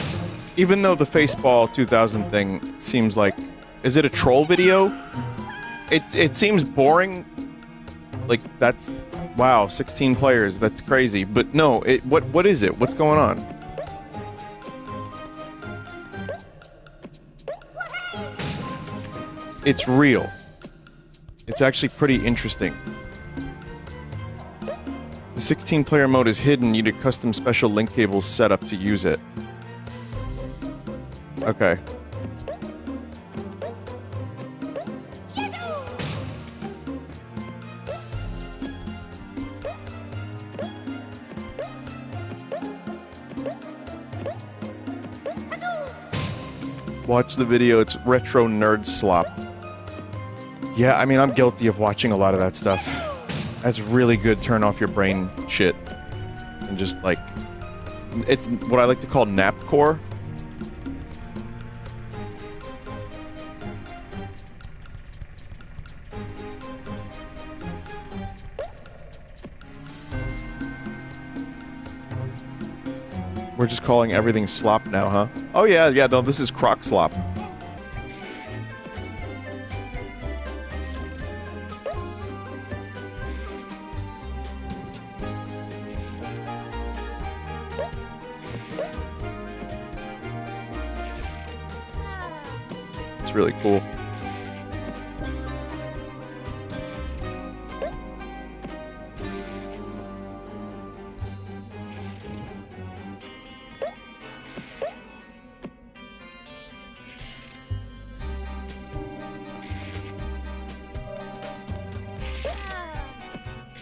even though the Faceball 2000 thing seems like... Is it a troll video? It seems boring. Like, that's... Wow, 16 players, that's crazy. But no, what is it? What's going on? It's real. It's actually pretty interesting. The 16-player mode is hidden. You need a custom special link cable set up to use it. Okay. Watch the video, it's retro nerd slop. Yeah, I mean, I'm guilty of watching a lot of that stuff. That's really good turn off your brain shit. And just, like... It's what I like to call napcore. We're just calling everything slop now, huh? Oh yeah, no, this is Croc slop. It's really cool.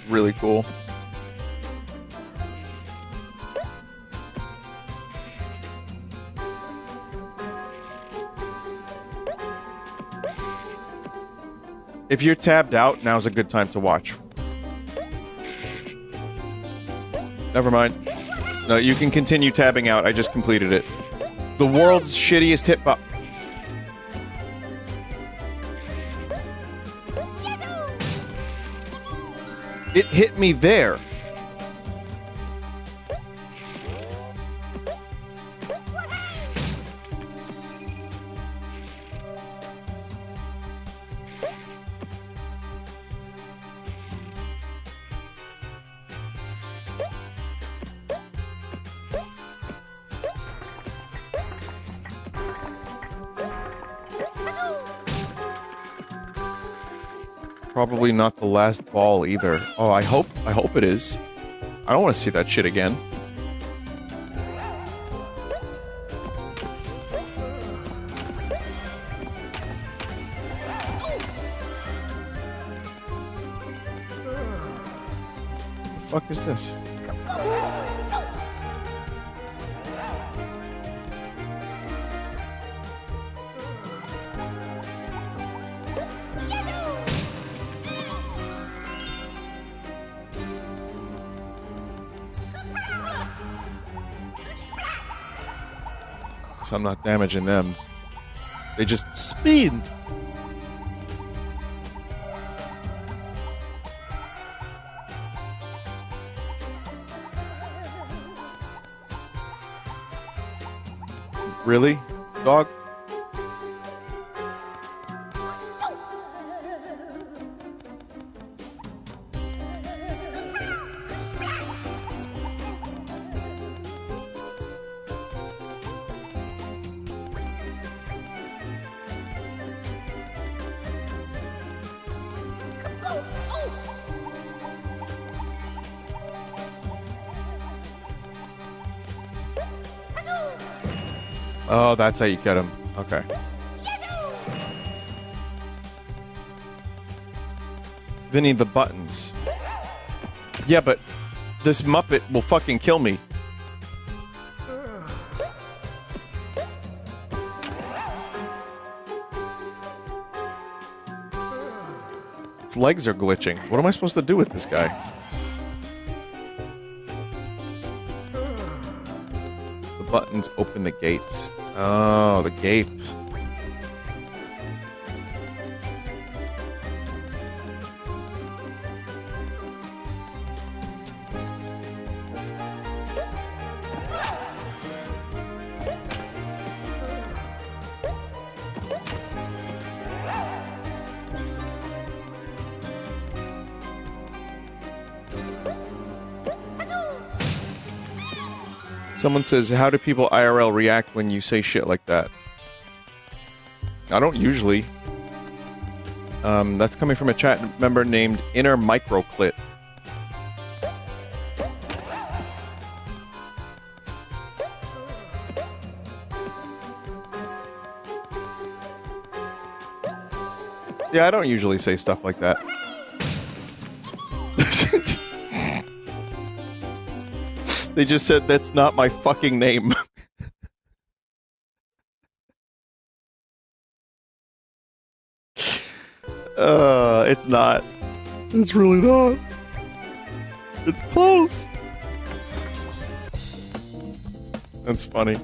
Really cool. If you're tabbed out, now's a good time to watch. Never mind. No, you can continue tabbing out. I just completed it. The world's shittiest hitbox. It hit me there. Probably not the last ball either. Oh, I hope it is. I don't want to see that shit again. The fuck is this? I'm not damaging them. They just spin. Really, dog? Oh, that's how you get him. Okay. Vinny, the buttons. Yeah, but this Muppet will fucking kill me. Its legs are glitching. What am I supposed to do with this guy? The buttons open the gates. Oh, the gape. Someone says, how do people IRL react when you say shit like that? I don't usually. That's coming from a chat member named Inner Microclit. Yeah, I don't usually say stuff like that. They just said that's not my fucking name. It's not. It's really not. It's close. That's funny.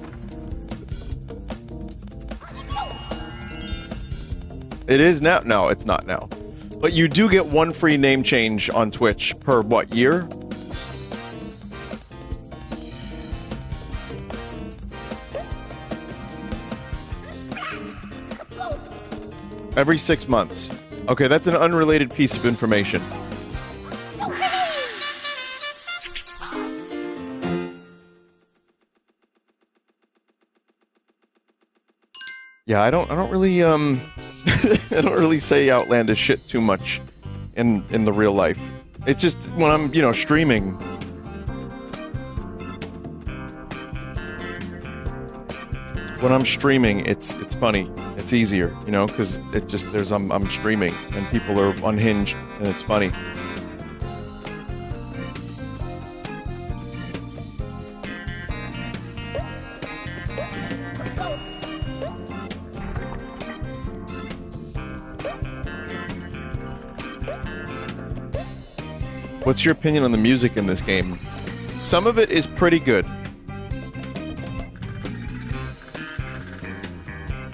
It is now? No, it's not now. But you do get one free name change on Twitch per, what, year? Every 6 months. Okay, that's an unrelated piece of information. Yeah, I don't really, I don't really say outlandish shit too much in the real life. It's just when I'm, you know, streaming. When I'm streaming, it's funny. It's easier, you know, because it just I'm streaming and people are unhinged and it's funny. What's your opinion on the music in this game? Some of it is pretty good.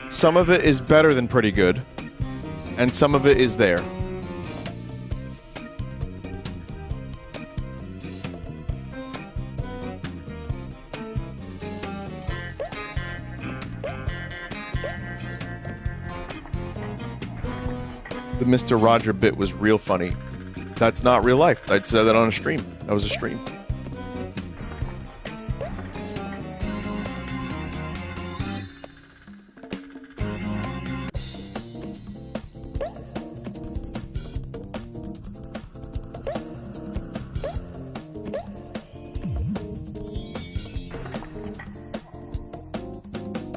Some of it is better than pretty good, and some of it is there. The Mr. Roger bit was real funny. That's not real life. I said that on a stream. That was a stream.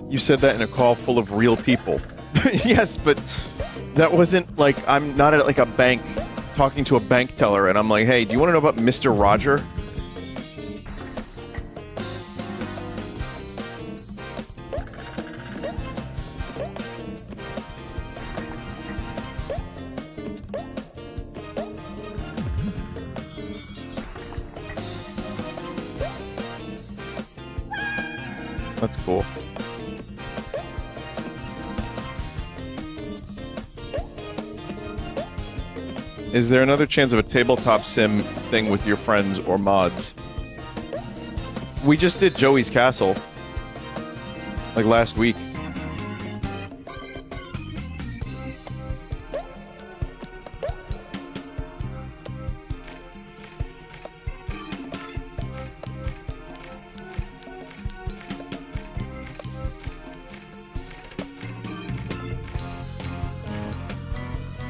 You said that in a call full of real people. Yes, but that wasn't like, I'm not at like a bank talking to a bank teller and I'm like, hey, do you want to know about Mr. Roger? That's cool. Is there another chance of a tabletop sim thing with your friends or mods? We just did Joey's Castle. Like last week.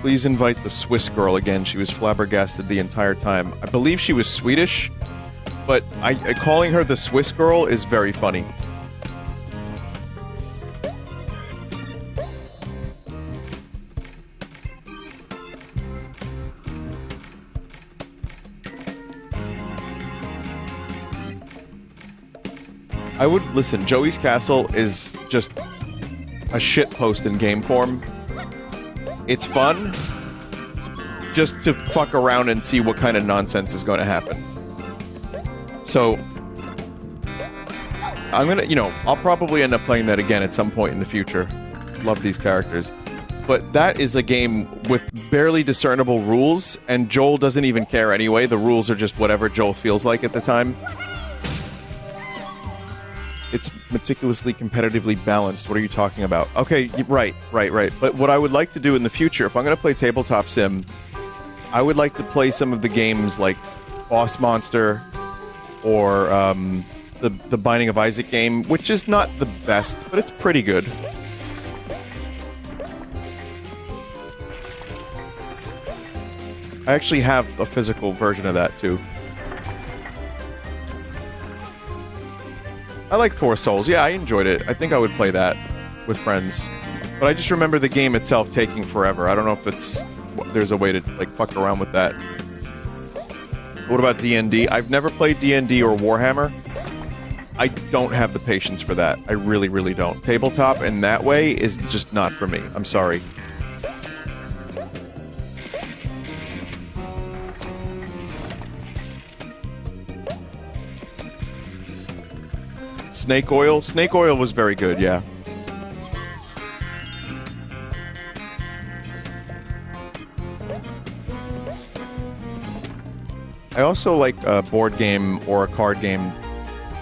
Please invite the Swiss girl again. She was flabbergasted the entire time. I believe she was Swedish, but calling her the Swiss girl is very funny. I would listen. Joey's Castle is just a shitpost in game form. It's fun. just to fuck around and see what kind of nonsense is going to happen. So, I'm gonna, you know, I'll probably end up playing that again at some point in the future. Love these characters. But that is a game with barely discernible rules, and Joel doesn't even care anyway. The rules are just whatever Joel feels like at the time. It's meticulously competitively balanced. What are you talking about? Okay, right. But what I would like to do in the future, if I'm going to play Tabletop Sim, I would like to play some of the games like Boss Monster or the Binding of Isaac game, which is not the best, but it's pretty good. I actually have a physical version of that, too. I like Four Souls. Yeah, I enjoyed it. I think I would play that with friends. But I just remember the game itself taking forever. I don't know if it's... there's a way to, like, fuck around with that. What about D&D? I've never played D&D or Warhammer. I don't have the patience for that. I really, really don't. Tabletop in that way is just not for me. I'm sorry. Snake Oil? Snake Oil was very good, yeah. I also like a board game or a card game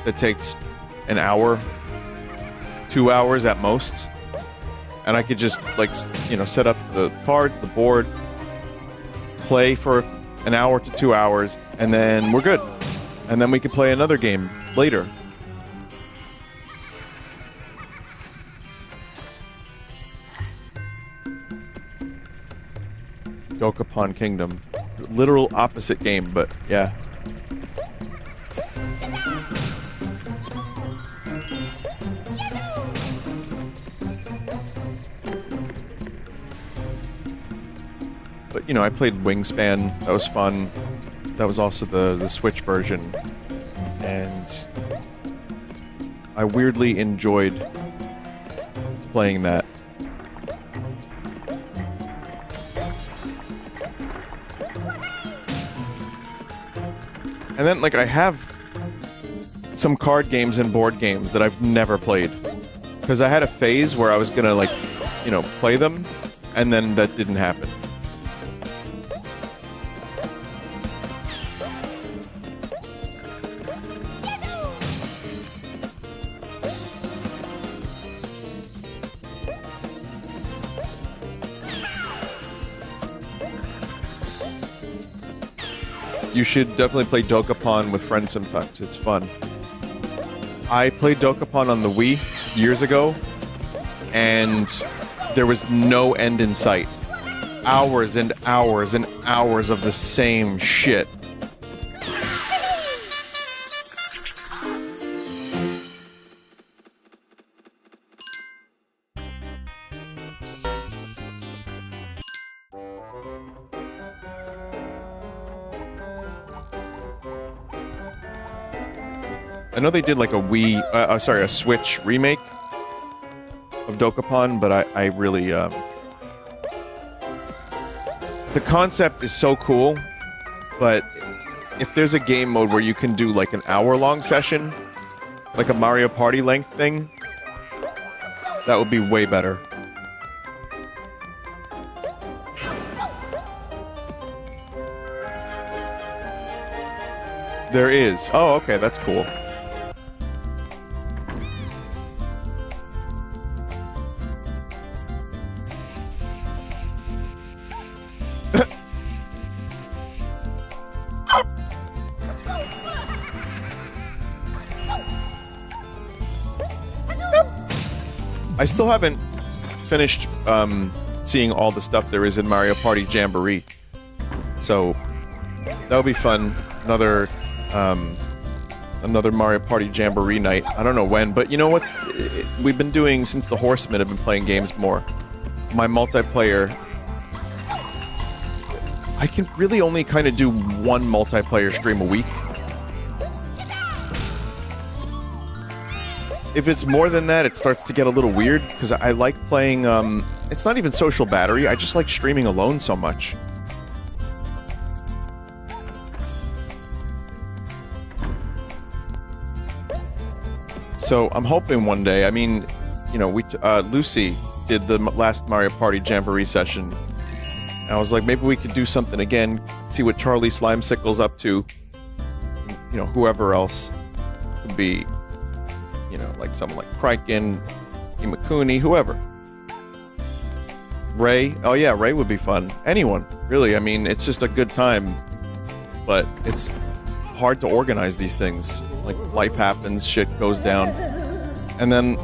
that takes an hour, 2 hours at most. And I could just, like, you know, set up the cards, the board, play for an hour to 2 hours, and then we're good. And then we can play another game later. Dokapon Kingdom. Literal opposite game, but yeah. But, you know, I played Wingspan. That was fun. That was also the Switch version. And I weirdly enjoyed playing that. And then, like, I have some card games and board games that I've never played. Because I had a phase where I was gonna, like, you know, play them, and then that didn't happen. You should definitely play Dokapon with friends sometimes. It's fun. I played Dokapon on the Wii years ago, and there was no end in sight. Hours and hours and hours of the same shit. I know they did like a Switch remake of Dokapon, but I really, the concept is so cool, but if there's a game mode where you can do like an hour-long session, like a Mario Party length thing, that would be way better. There is. Oh, okay, that's cool. I still haven't finished seeing all the stuff there is in Mario Party Jamboree. So that would be fun. Another Mario Party Jamboree night. I don't know when, but you know what's... we've been doing, since the Horsemen have been playing games more, my multiplayer... I can really only kind of do one multiplayer stream a week. If it's more than that, it starts to get a little weird, because I like playing, it's not even Social Battery, I just like streaming alone so much. So I'm hoping one day, I mean, you know, Lucy did the last Mario Party Jamboree session. And I was like, maybe we could do something again, see what Charlie Slimesicle's up to. You know, whoever else could be, you know, like someone like Criken, Imakuni, whoever. Ray. Oh yeah, Ray would be fun. Anyone, really. I mean, it's just a good time. But it's hard to organize these things. Like, life happens, shit goes down. And then,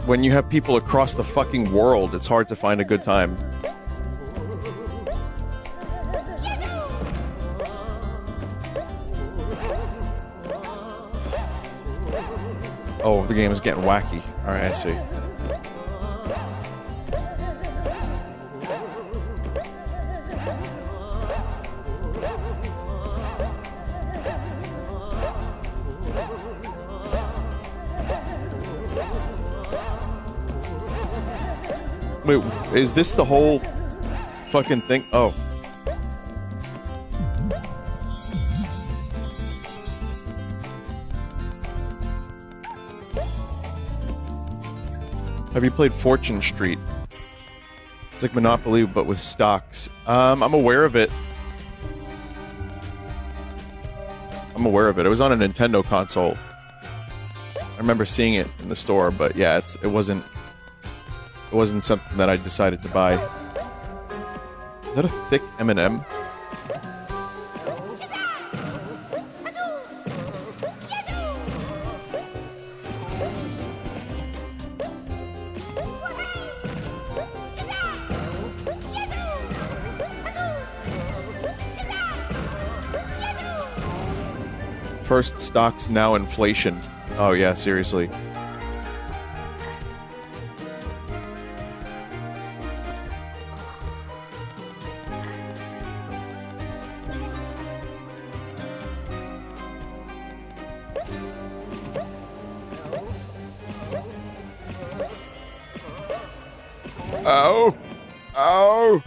when you have people across the fucking world, it's hard to find a good time. Oh, the game is getting wacky. Alright, I see. Wait, is this the whole fucking thing? Oh. Have you played Fortune Street? It's like Monopoly, but with stocks. I'm aware of it. I'm aware of it. It was on a Nintendo console. I remember seeing it in the store, but yeah, it wasn't something that I decided to buy. Is that a thick M&M? First stocks, now inflation. Oh yeah, seriously. Oh! Oh!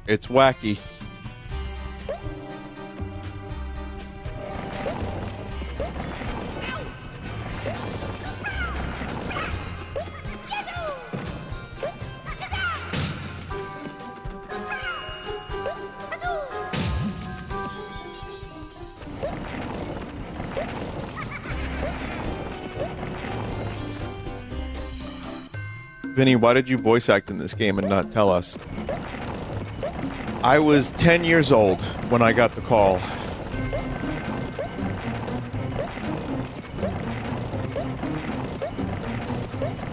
It's wacky. Vinny, why did you voice act in this game and not tell us? I was 10 years old when I got the call.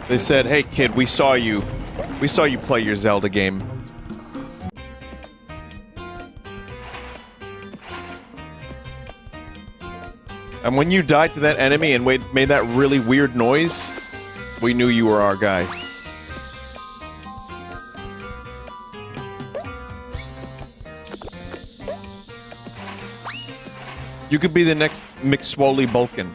They said, "Hey kid, we saw you. We saw you play your Zelda game." And when you died to that enemy and made that really weird noise, we knew you were our guy. You could be the next McSwoley Bulkin.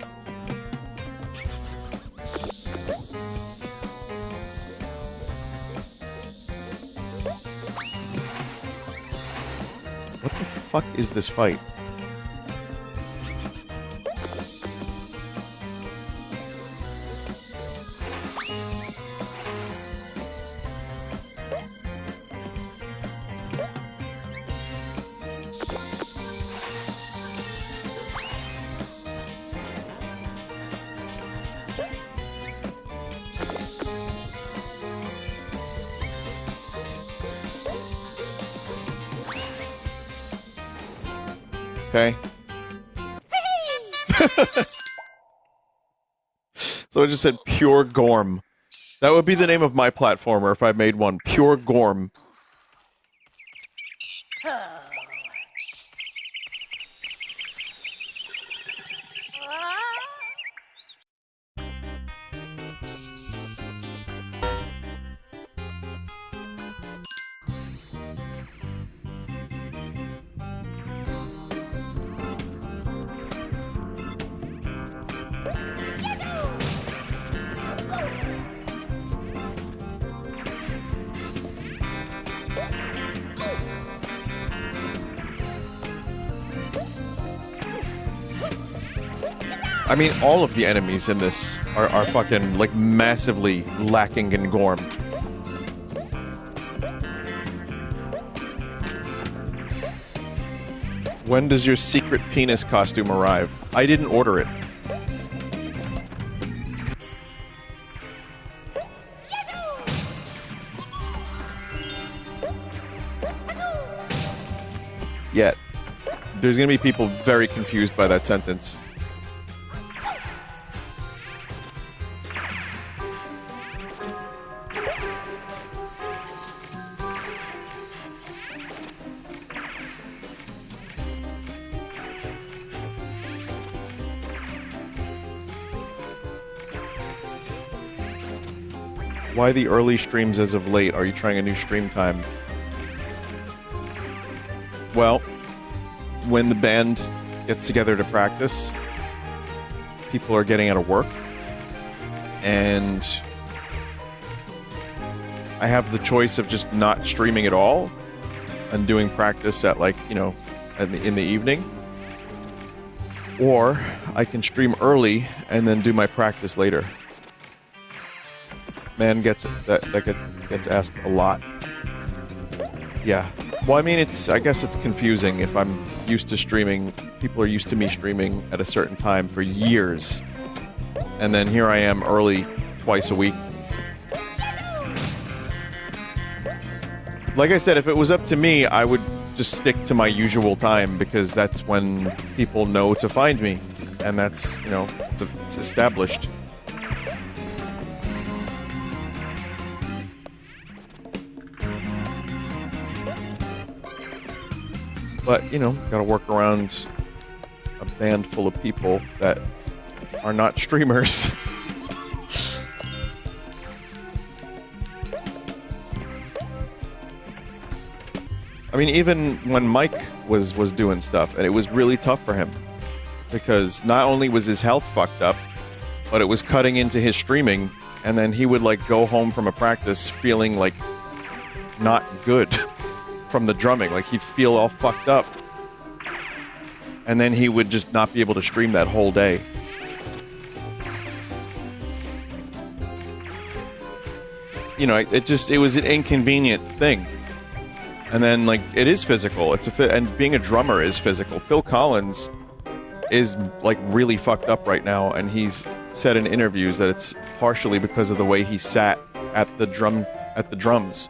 What the fuck is this fight? Okay. So I just said pure Gorm. That would be the name of my platformer if I made one. Pure Gorm. I mean, all of the enemies in this are fucking, like, massively lacking in Gorm. When does your secret penis costume arrive? I didn't order it. Yet. There's gonna be people very confused by that sentence. Why the early streams as of late? Are you trying a new stream time? Well, when the band gets together to practice, people are getting out of work, and I have the choice of just not streaming at all and doing practice at, like, you know, in the evening, or I can stream early and then do my practice later. Man, gets asked a lot. Yeah. Well, I mean, I guess it's confusing if I'm used to streaming. People are used to me streaming at a certain time for years. And then here I am early twice a week. Like I said, if it was up to me, I would just stick to my usual time because that's when people know to find me. And that's, you know, it's established. But, you know, gotta work around a band full of people that are not streamers. I mean, even when Mike was doing stuff, and it was really tough for him. Because not only was his health fucked up, but it was cutting into his streaming, and then he would, like, go home from a practice feeling, like, not good. From the drumming, like he'd feel all fucked up, and then he would just not be able to stream that whole day. You know, it was an inconvenient thing. And then, like, it is physical. And being a drummer is physical. Phil Collins is, like, really fucked up right now, and he's said in interviews that it's partially because of the way he sat at the drums.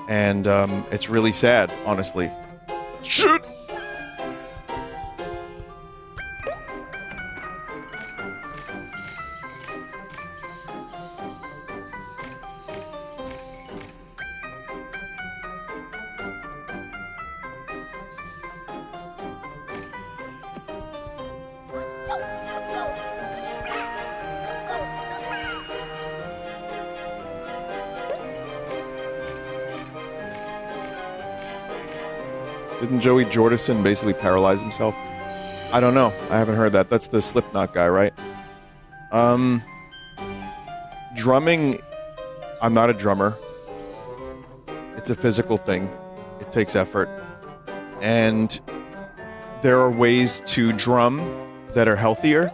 And it's really sad, honestly. Shit! Didn't Joey Jordison basically paralyze himself? I don't know. I haven't heard that. That's the Slipknot guy, right? Drumming, I'm not a drummer. It's a physical thing. It takes effort. And there are ways to drum that are healthier,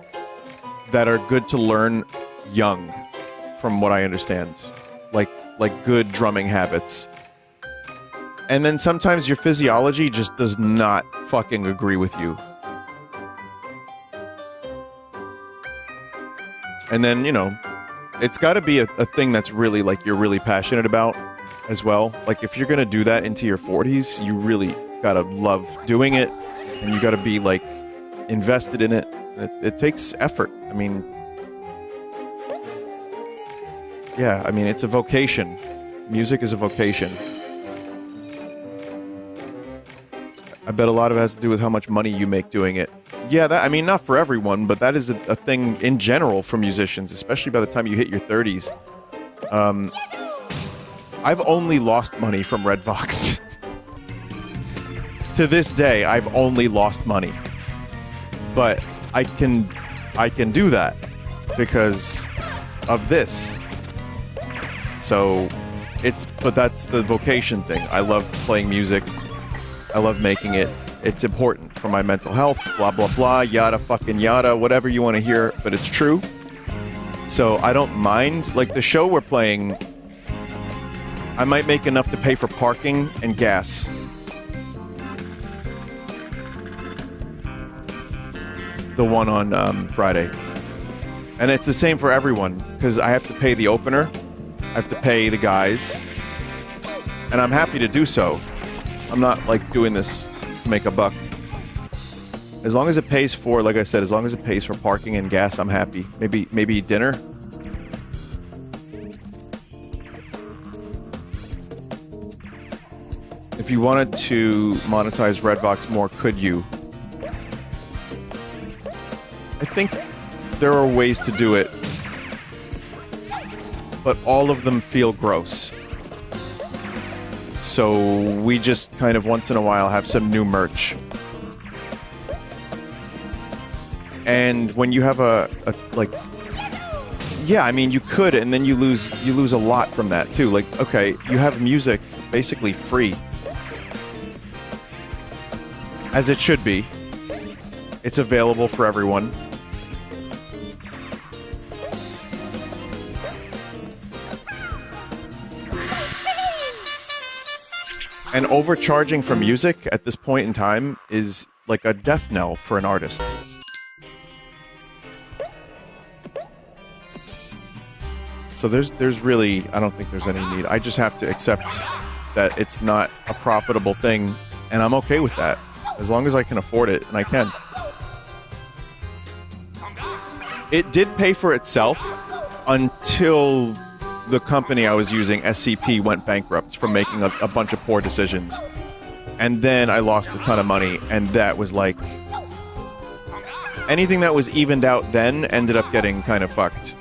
that are good to learn young, from what I understand. Like good drumming habits. And then sometimes your physiology just does not fucking agree with you. And then, you know, it's got to be a thing that's really, like, you're really passionate about as well. Like, if you're going to do that into your 40s, you really got to love doing it. And you got to be, like, invested in it. It takes effort. I mean, Yeah, I mean, it's a vocation. Music is a vocation. I bet a lot of it has to do with how much money you make doing it. Yeah, I mean, not for everyone, but that is a thing in general for musicians, especially by the time you hit your 30s. I've only lost money from Redvox. To this day, I've only lost money. But I can do that because of this. So, but that's the vocation thing. I love playing music. I love making it. It's important for my mental health, blah, blah, blah, yada fucking yada, whatever you want to hear, but it's true. So I don't mind. Like, the show we're playing, I might make enough to pay for parking and gas. The one on Friday. And it's the same for everyone, because I have to pay the opener, I have to pay the guys, and I'm happy to do so. I'm not, like, doing this to make a buck. As long as it pays for, like I said, as long as it pays for parking and gas, I'm happy. Maybe dinner? If you wanted to monetize Redvox more, could you? I think there are ways to do it, but all of them feel gross. So we just kind of once in a while have some new merch. And when you have a like, yeah, I mean, you could, and then you lose a lot from that too. Like, okay, you have music basically free, as it should be. It's available for everyone. And overcharging for music at this point in time is like a death knell for an artist. So there's really, I don't think there's any need. I just have to accept that it's not a profitable thing, and I'm okay with that. As long as I can afford it, and I can. It did pay for itself until the company I was using, SCP, went bankrupt from making a bunch of poor decisions. And then I lost a ton of money, and that was like... anything that was evened out then ended up getting kind of fucked.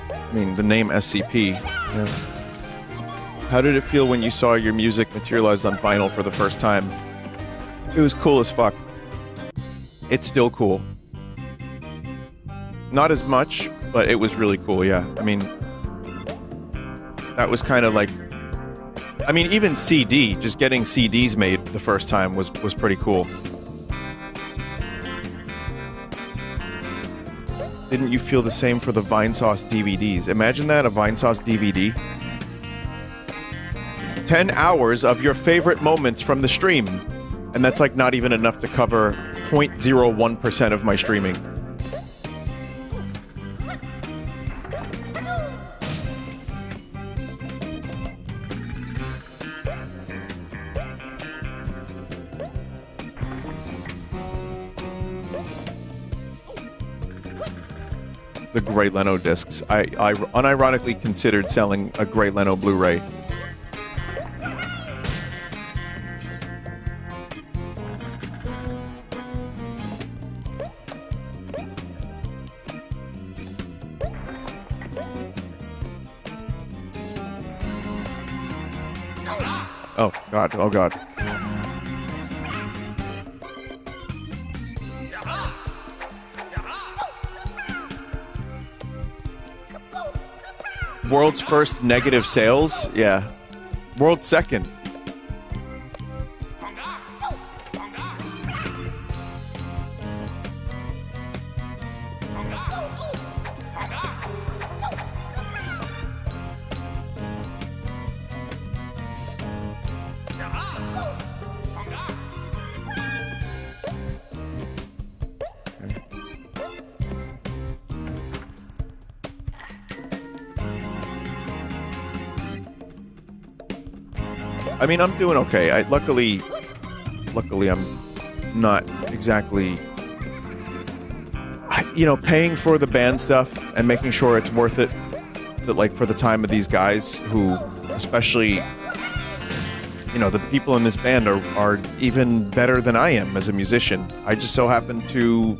I mean, the name SCP. Yeah. How did it feel when you saw your music materialized on vinyl for the first time? It was cool as fuck. It's still cool. Not as much, but it was really cool, yeah. I mean, that was kind of like... I mean, even CD, just getting CDs made the first time was pretty cool. Didn't you feel the same for the Vinesauce DVDs? Imagine that, a Vinesauce DVD. 10 hours of your favorite moments from the stream. And that's like not even enough to cover 0.01% of my streaming. The Grey Leno discs. I unironically considered selling a Grey Leno Blu-ray. Oh god, oh god. World's first negative sales? Yeah. World's second. I mean, I'm doing okay. Luckily, luckily I'm not exactly, you know, paying for the band stuff and making sure it's worth it, that like for the time of these guys who, especially, you know, the people in this band are even better than I am as a musician. I just so happen to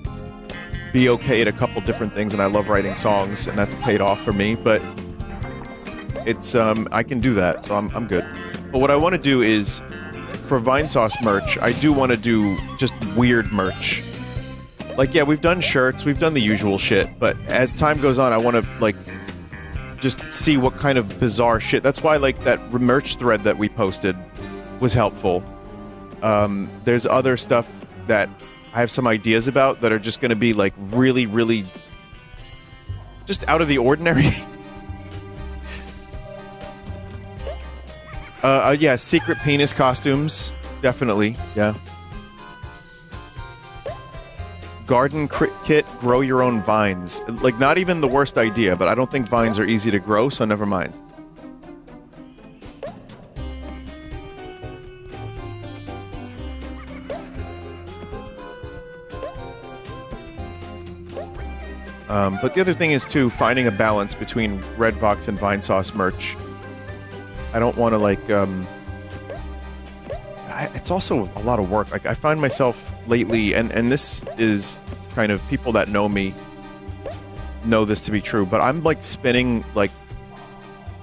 be okay at a couple different things, and I love writing songs, and that's paid off for me, but it's, I can do that, so I'm good. But what I want to do is, for Vinesauce merch, I do want to do just weird merch. Like, yeah, we've done shirts, we've done the usual shit, but as time goes on, I want to, like, just see what kind of bizarre shit. That's why, like, that merch thread that we posted was helpful. There's other stuff that I have some ideas about that are just going to be, like, really, really just out of the ordinary. Yeah, secret penis costumes. Definitely, yeah. Garden kit, grow your own vines. Like, not even the worst idea, but I don't think vines are easy to grow, so never mind. But the other thing is, too, finding a balance between Red Vox and Vinesauce merch. I don't want to, like, it's also a lot of work. Like, I find myself lately, and this is kind of, people that know me know this to be true, but I'm, like, spinning, like,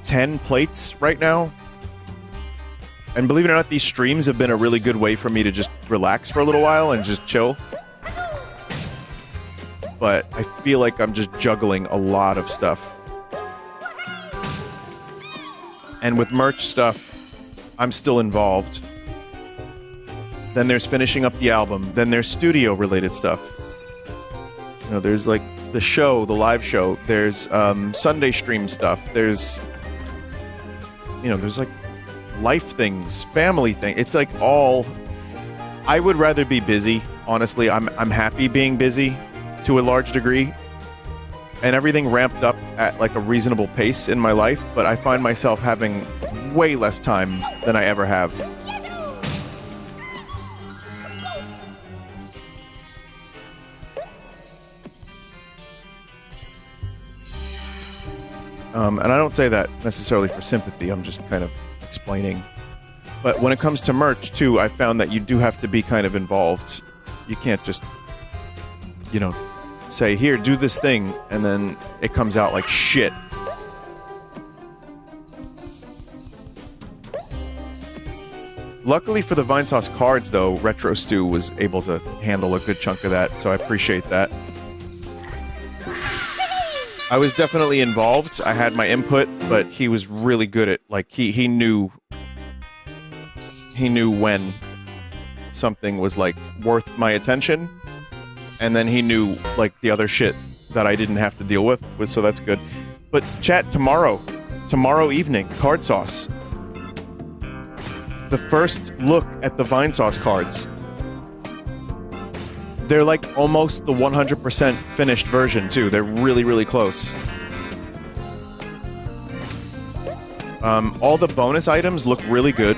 10 plates right now. And believe it or not, these streams have been a really good way for me to just relax for a little while and just chill. But I feel like I'm just juggling a lot of stuff. And with merch stuff, I'm still involved. Then there's finishing up the album. Then there's studio-related stuff. You know, there's, like, the show, the live show. There's, Sunday stream stuff. There's, you know, there's, like, life things, family things. It's, like, all... I would rather be busy, honestly. I'm happy being busy to a large degree. And everything ramped up at, like, a reasonable pace in my life, but I find myself having way less time than I ever have. And I don't say that necessarily for sympathy, I'm just kind of explaining. But when it comes to merch, too, I found that you do have to be kind of involved. You can't just, you know, say, here, do this thing, and then it comes out like shit. Luckily for the Vinesauce cards, though, Retro Stu was able to handle a good chunk of that, so I appreciate that. I was definitely involved, I had my input, but he was really good at, like, he knew when something was, like, worth my attention. And then he knew, like, the other shit that I didn't have to deal with, so that's good. But chat, tomorrow evening, Card Sauce. The first look at the Vinesauce cards. They're, like, almost the 100% finished version, too. They're really, really close. All the bonus items look really good.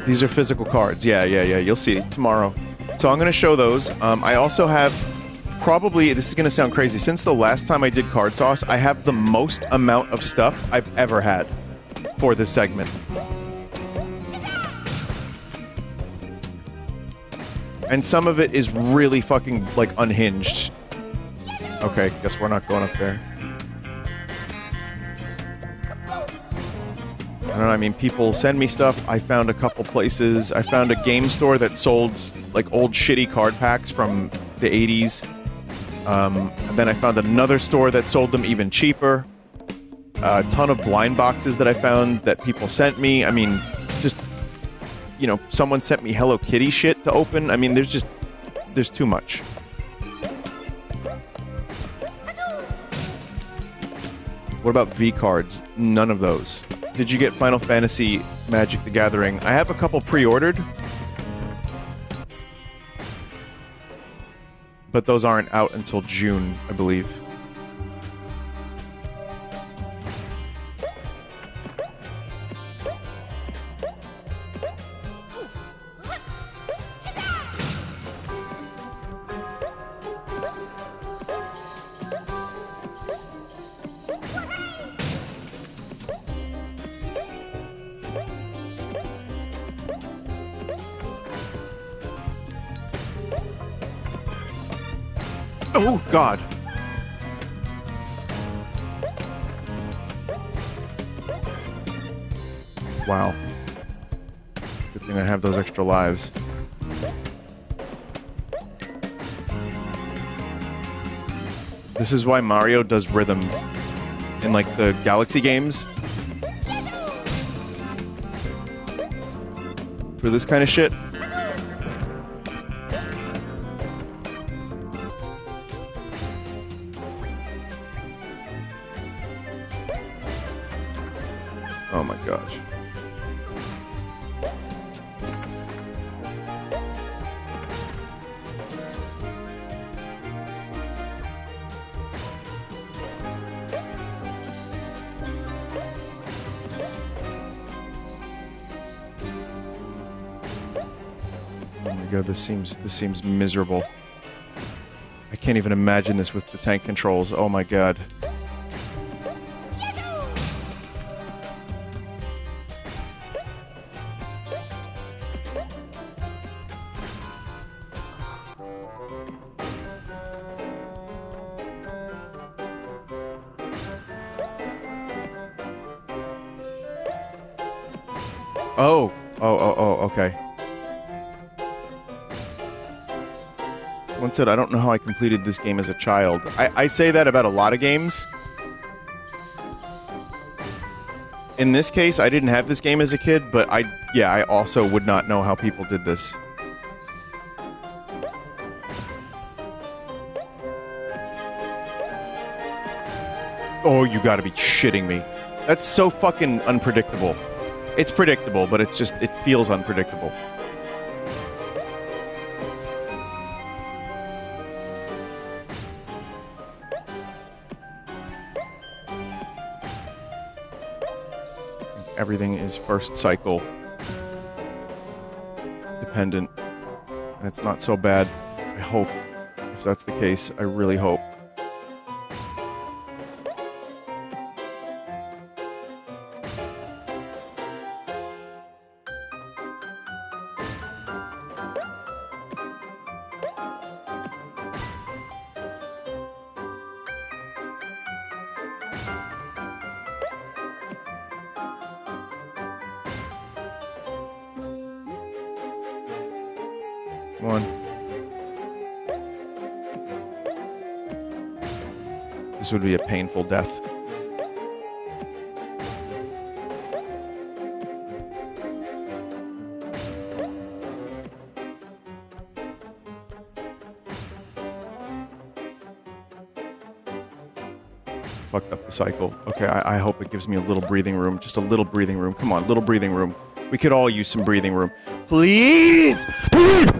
These are physical cards. Yeah. You'll see tomorrow. So I'm going to show those. I also have probably, this is going to sound crazy, since the last time I did Card Sauce, I have the most amount of stuff I've ever had for this segment. And some of it is really fucking, like, unhinged. Okay, guess we're not going up there. I don't know, I mean, people send me stuff. I found a couple places. I found a game store that sold, like, old shitty card packs from the 80s. And then I found another store that sold them even cheaper. A ton of blind boxes that I found that people sent me. I mean, just, you know, someone sent me Hello Kitty shit to open. I mean, there's too much. What about V cards? None of those. Did you get Final Fantasy Magic the Gathering? I have a couple pre-ordered. But those aren't out until June, I believe. Oh, God. Wow. Good thing I have those extra lives. This is why Mario does rhythm in, like, the Galaxy games. For this kind of shit. Oh my gosh. Oh my god, this seems miserable. I can't even imagine this with the tank controls. Oh my god. Oh, okay. Someone said, I don't know how I completed this game as a child. I say that about a lot of games. In this case, I didn't have this game as a kid, but I also would not know how people did this. Oh, you gotta be shitting me. That's so fucking unpredictable. It's predictable, but it's just, it feels unpredictable. Everything is first cycle dependent, and it's not so bad. I hope. If that's the case, I really hope. Come on. This would be a painful death. Fucked up the cycle. Okay, I hope it gives me a little breathing room. Just a little breathing room. Come on, little breathing room. We could all use some breathing room. Please! Please!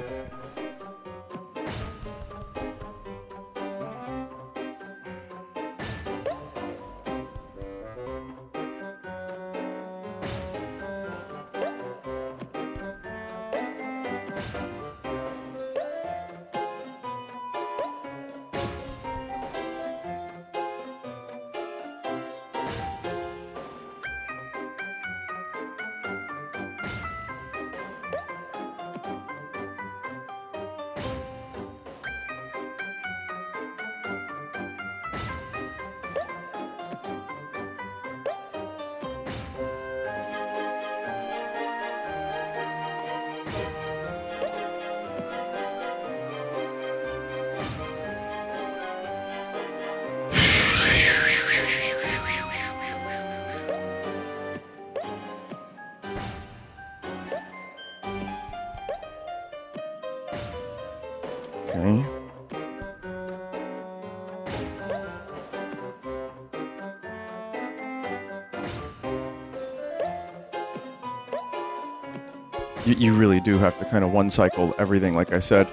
Okay. You really do have to kind of one-cycle everything, like I said.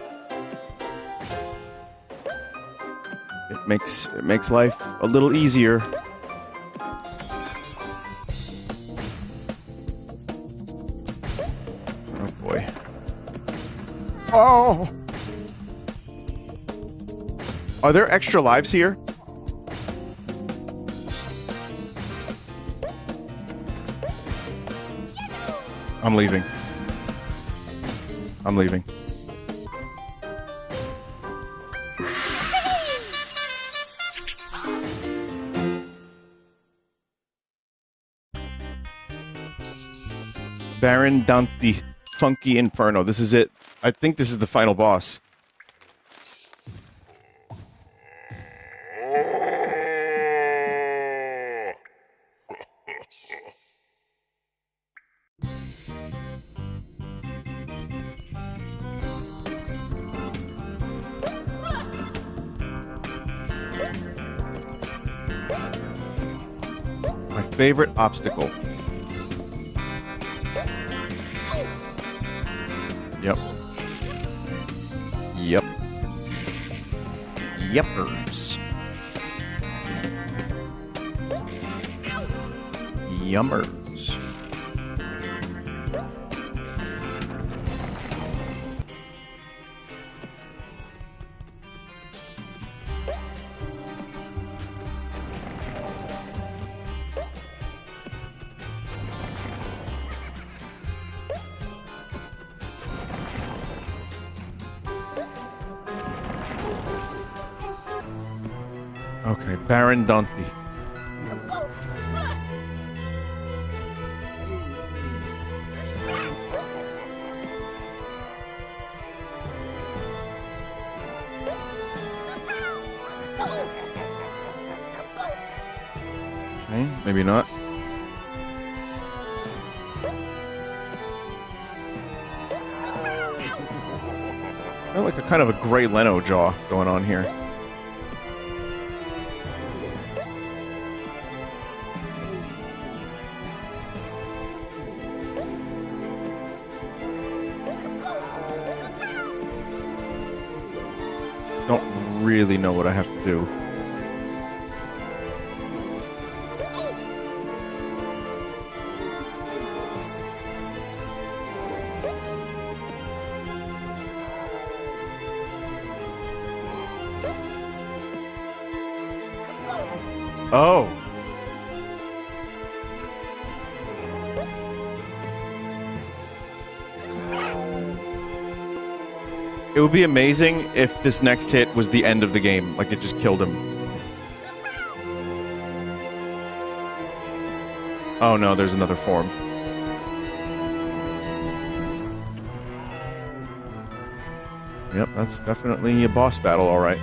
It makes life a little easier. Oh boy. Oh! Are there extra lives here? I'm leaving. I'm leaving. Baron Dante, Funky Inferno. This is it. I think this is the final boss. My favorite obstacle. Yep. Yep. Yuppers. Yummers. Okay, Baron Dante. Okay, maybe not. Got like a kind of a Gray Leno jaw going on here. Don't really know what I have to do. Oh. It would be amazing if this next hit was the end of the game, like it just killed him. Oh no, there's another form. Yep, that's definitely a boss battle, alright.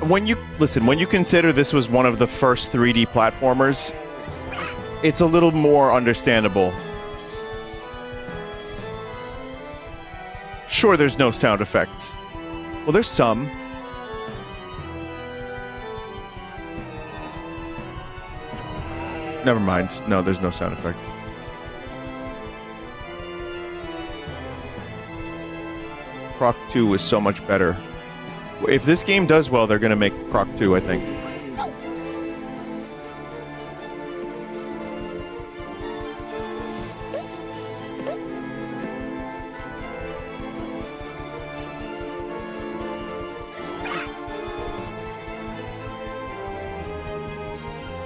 When you consider this was one of the first 3D platformers, it's a little more understandable. Sure, there's no sound effects. Well, there's some. Never mind. No, there's no sound effects. Croc 2 is so much better. If this game does well, they're gonna make Croc 2, I think.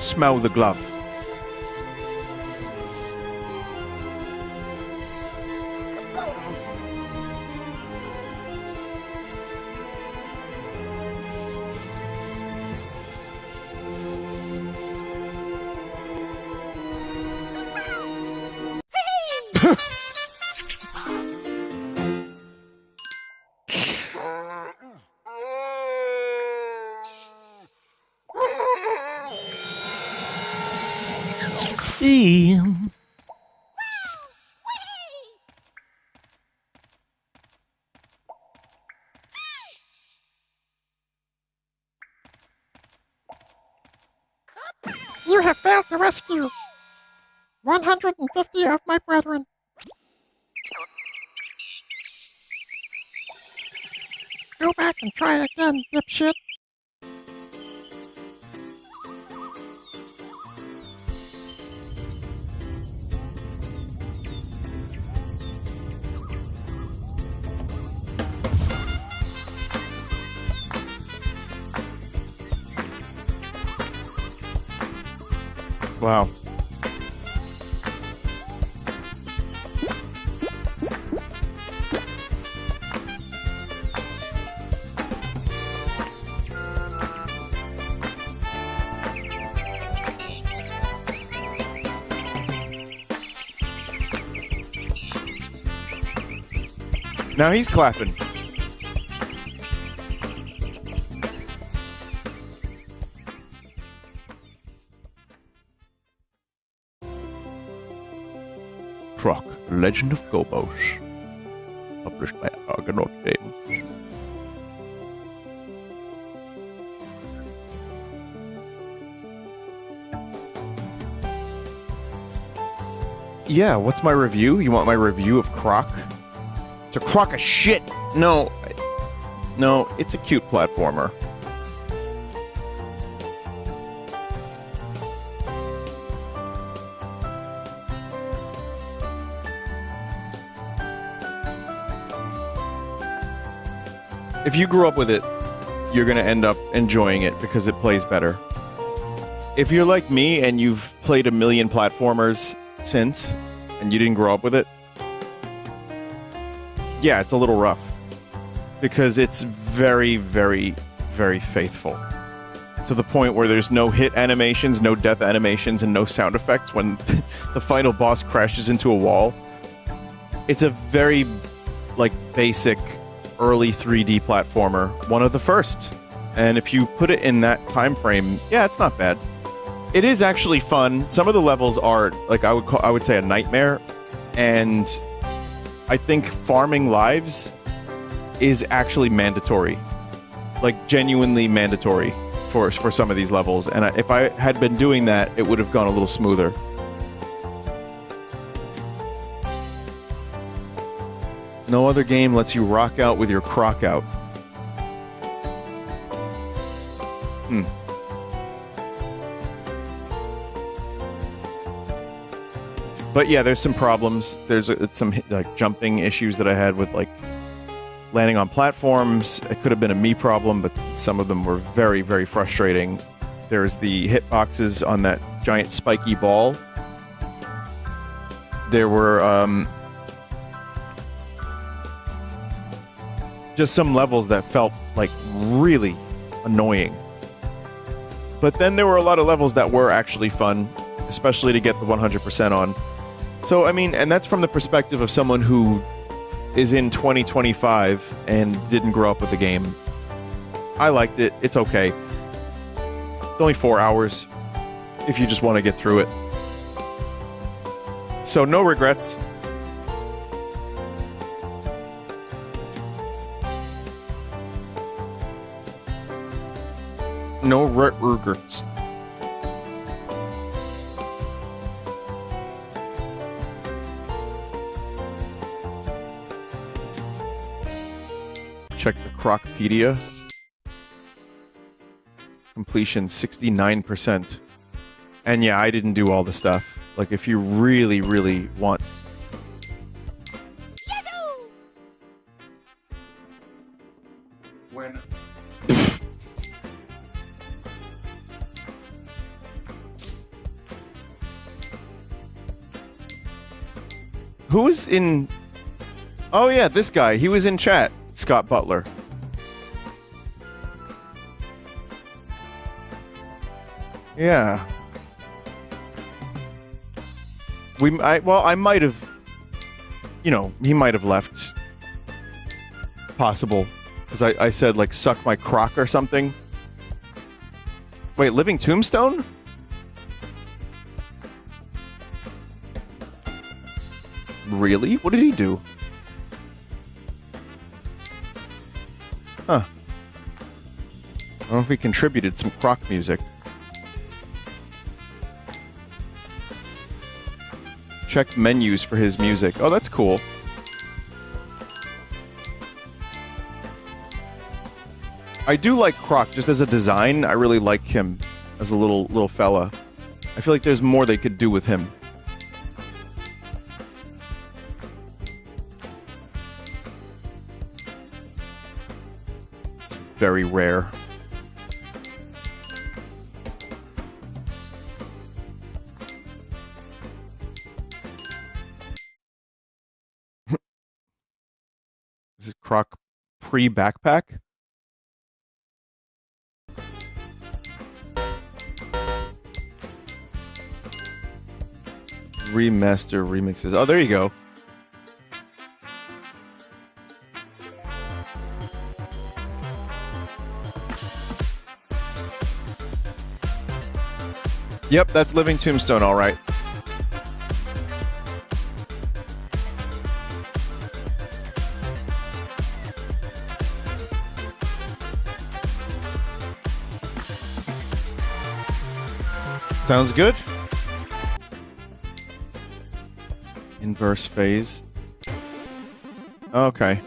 Smell the glove. Spam. You have failed to rescue 150 of my brethren. Go back and try again, dipshit. Wow. Now he's clapping. Croc, The Legend of Gobbos. Published by Argonaut Games. Yeah, what's my review? You want my review of Croc? It's a crock of shit! No, it's a cute platformer. If you grew up with it, you're gonna end up enjoying it because it plays better. If you're like me and you've played a million platformers since, and you didn't grow up with it, yeah, it's a little rough. Because it's very, very, very faithful. To the point where there's no hit animations, no death animations, and no sound effects when the final boss crashes into a wall. It's a very, like, basic, early 3D platformer. One of the first. And if you put it in that time frame, yeah, it's not bad. It is actually fun. Some of the levels are, like, I would say a nightmare. And I think farming lives is actually mandatory. Like, genuinely mandatory for some of these levels. And if I had been doing that, it would have gone a little smoother. No other game lets you rock out with your croc out. But yeah, there's some problems. There's some like jumping issues that I had with like landing on platforms. It could have been a me problem, but some of them were very, very frustrating. There's the hitboxes on that giant spiky ball. There were just some levels that felt like really annoying. But then there were a lot of levels that were actually fun, especially to get the 100% on. So, I mean, and that's from the perspective of someone who is in 2025 and didn't grow up with the game. I liked it. It's okay. It's only 4 hours if you just want to get through it. So, no regrets. No regrets. Check the Crocpedia. Completion 69%. And yeah, I didn't do all the stuff. Like, if you really, really want... When... Who was in... Oh yeah, this guy. He was in chat. Scott Butler. Yeah. I might have... You know, he might have left. Possible. Because I said, like, suck my croc or something. Wait, Living Tombstone? Really? What did he do? Huh. I don't know if he contributed some croc music. Check menus for his music. Oh, that's cool. I do like Croc just as a design. I really like him as a little fella. I feel like there's more they could do with him. It's very rare. Is it Croc pre-backpack? Remaster remixes. Oh, there you go. Yep, that's Living Tombstone, all right. Sounds good. Inverse phase. Okay.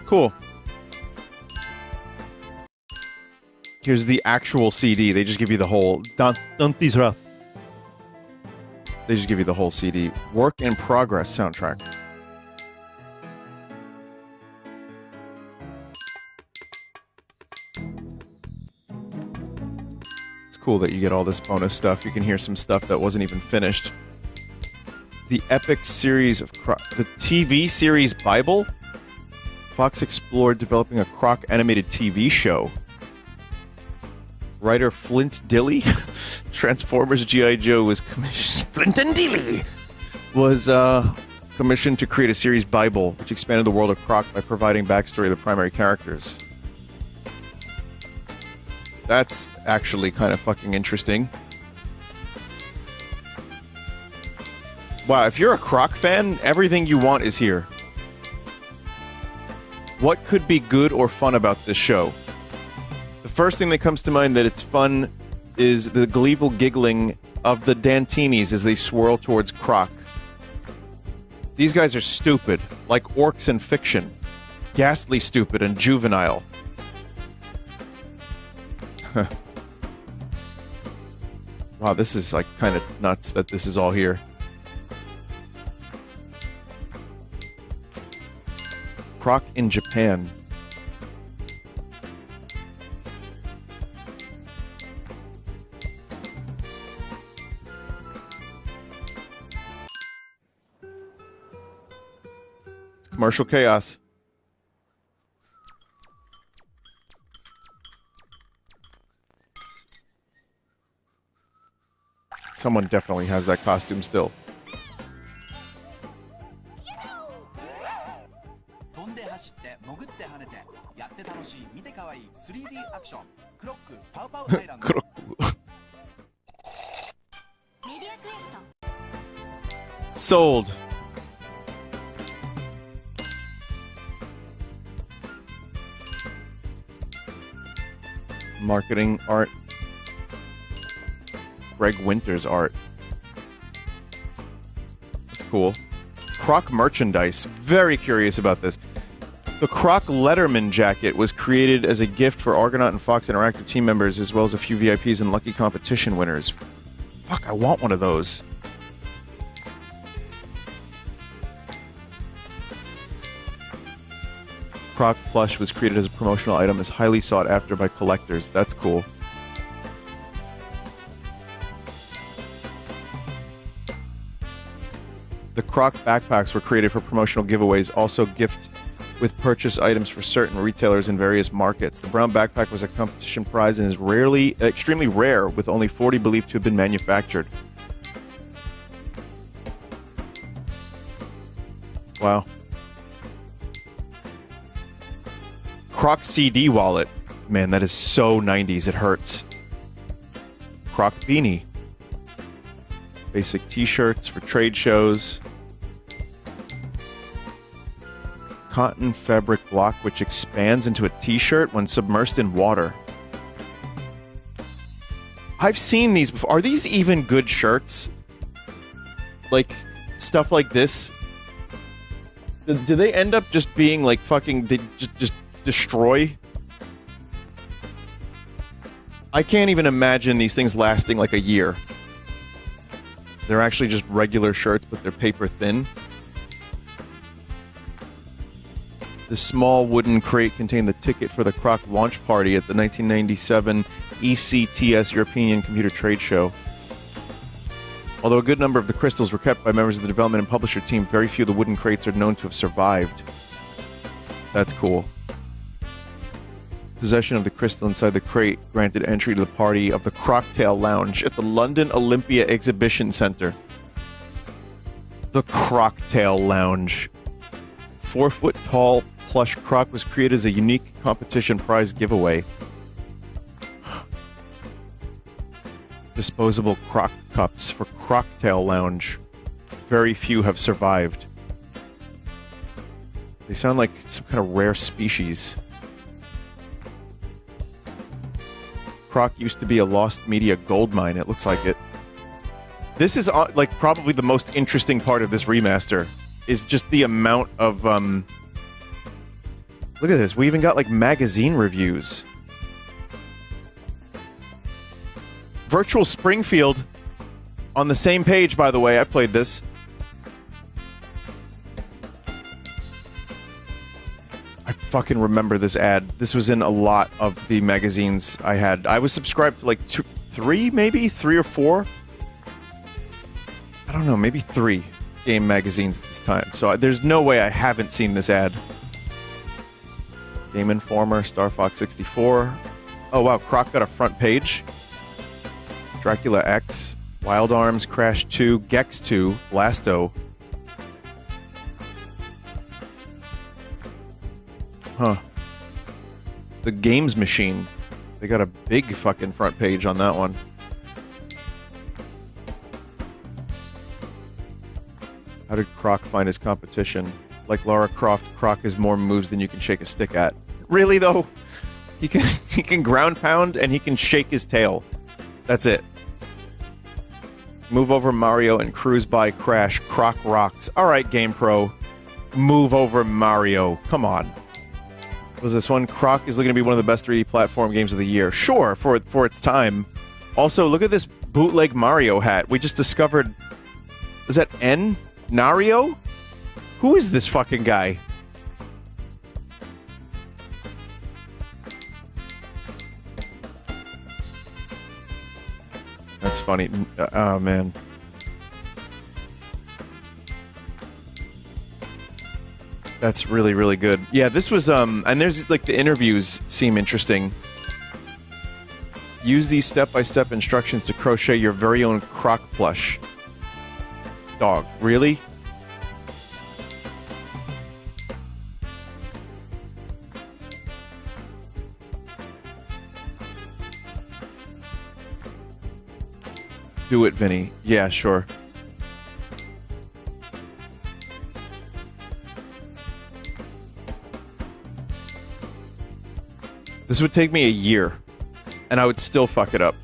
Cool. Here's the actual CD. They just give you the whole... Don't these rough. They just give you the whole CD. Work in Progress soundtrack. It's cool that you get all this bonus stuff. You can hear some stuff that wasn't even finished. The epic series of the TV series Bible? Fox explored developing a Croc animated TV show. Writer Flint Dilley, Transformers G.I. Joe was commissioned. Flint and Dilley was commissioned to create a series Bible, which expanded the world of Croc by providing backstory of the primary characters. That's actually kind of fucking interesting. Wow, if you're a Croc fan, everything you want is here. What could be good or fun about this show? The first thing that comes to mind that it's fun is the gleeful giggling of the Dantinis as they swirl towards Croc. These guys are stupid, like orcs in fiction. Ghastly stupid and juvenile. Wow, this is like kind of nuts that this is all here. Croc in Japan. It's commercial chaos. Someone definitely has that costume still. Sold. Marketing art. Greg Winter's art. That's cool. Croc merchandise. Very curious about this. The Croc Letterman jacket was created as a gift for Argonaut and Fox Interactive team members, as well as a few VIPs and lucky competition winners. Fuck, I want one of those. Croc plush was created as a promotional item, is highly sought after by collectors. That's cool. The Croc backpacks were created for promotional giveaways, also gift with purchase items for certain retailers in various markets. The brown backpack was a competition prize and is extremely rare, with only 40 believed to have been manufactured. Wow. Croc CD wallet. Man, that is so 90s, it hurts. Croc beanie. Basic t-shirts for trade shows. Cotton fabric block which expands into a t-shirt when submersed in water. I've seen these before. Are these even good shirts? Like, stuff like this? Do they end up just being like fucking... They just destroy? I can't even imagine these things lasting like a year. They're actually just regular shirts, but they're paper thin. The small wooden crate contained the ticket for the Croc launch party at the 1997 ECTS European Computer Trade Show. Although a good number of the crystals were kept by members of the development and publisher team, very few of the wooden crates are known to have survived. That's cool. Possession of the crystal inside the crate granted entry to the party of the Croctail Lounge at the London Olympia Exhibition Centre. The Croctail Lounge. 4-foot-tall plush croc was created as a unique competition prize giveaway. Disposable croc cups for Croctail Lounge. Very few have survived. They sound like some kind of rare species. Croc used to be a lost media goldmine, it looks like it. This is, like, probably the most interesting part of this remaster, is just the amount of, Look at this, we even got, like, magazine reviews. Virtual Springfield, on the same page, by the way, I played this. I fucking remember this ad. This was in a lot of the magazines I had. I was subscribed to like three or four. I don't know, maybe 3 game magazines at this time. So there's no way I haven't seen this ad. Game Informer, Star Fox 64. Oh wow, Croc got a front page. Dracula X, Wild Arms, Crash 2, Gex 2, Blasto. Huh. The Games Machine. They got a big fucking front page on that one. How did Croc find his competition? Like Lara Croft, Croc has more moves than you can shake a stick at. Really though? He can ground pound and he can shake his tail. That's it. Move over Mario and cruise by Crash. Croc rocks. Alright, GamePro. Move over Mario. Come on. Was this one? Croc is looking to be one of the best 3D platform games of the year. Sure, for its time. Also, look at this bootleg Mario hat. We just discovered... Is that N? Nario? Who is this fucking guy? That's funny. Oh, man. That's really, really good. Yeah, this was, and there's, like, the interviews seem interesting. Use these step-by-step instructions to crochet your very own Croc plush. Dog, really? Do it, Vinny. Yeah, sure. This would take me a year, and I would still fuck it up.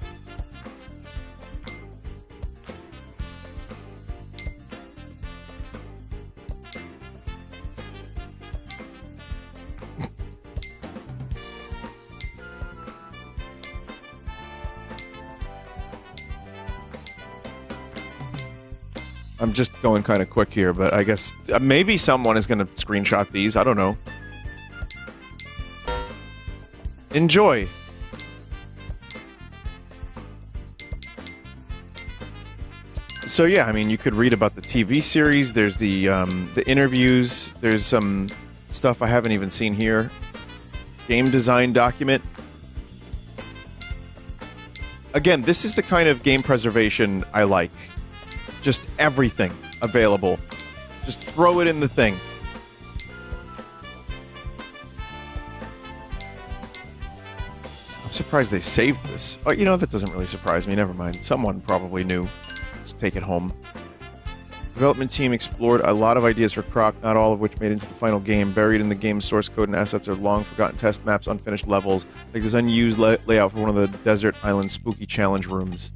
I'm just going kind of quick here, but I guess maybe someone is going to screenshot these. I don't know. Enjoy. So yeah, I mean, you could read about the TV series. There's the interviews. There's some stuff I haven't even seen here. Game design document. Again, this is the kind of game preservation I like. Just everything available. Just throw it in the thing. I'm surprised they saved this. Oh, you know, that doesn't really surprise me. Never mind. Someone probably knew. Just take it home. Development team explored a lot of ideas for Croc, not all of which made it into the final game. Buried in the game's source code and assets are long-forgotten test maps, unfinished levels, like this unused layout for one of the desert island spooky challenge rooms.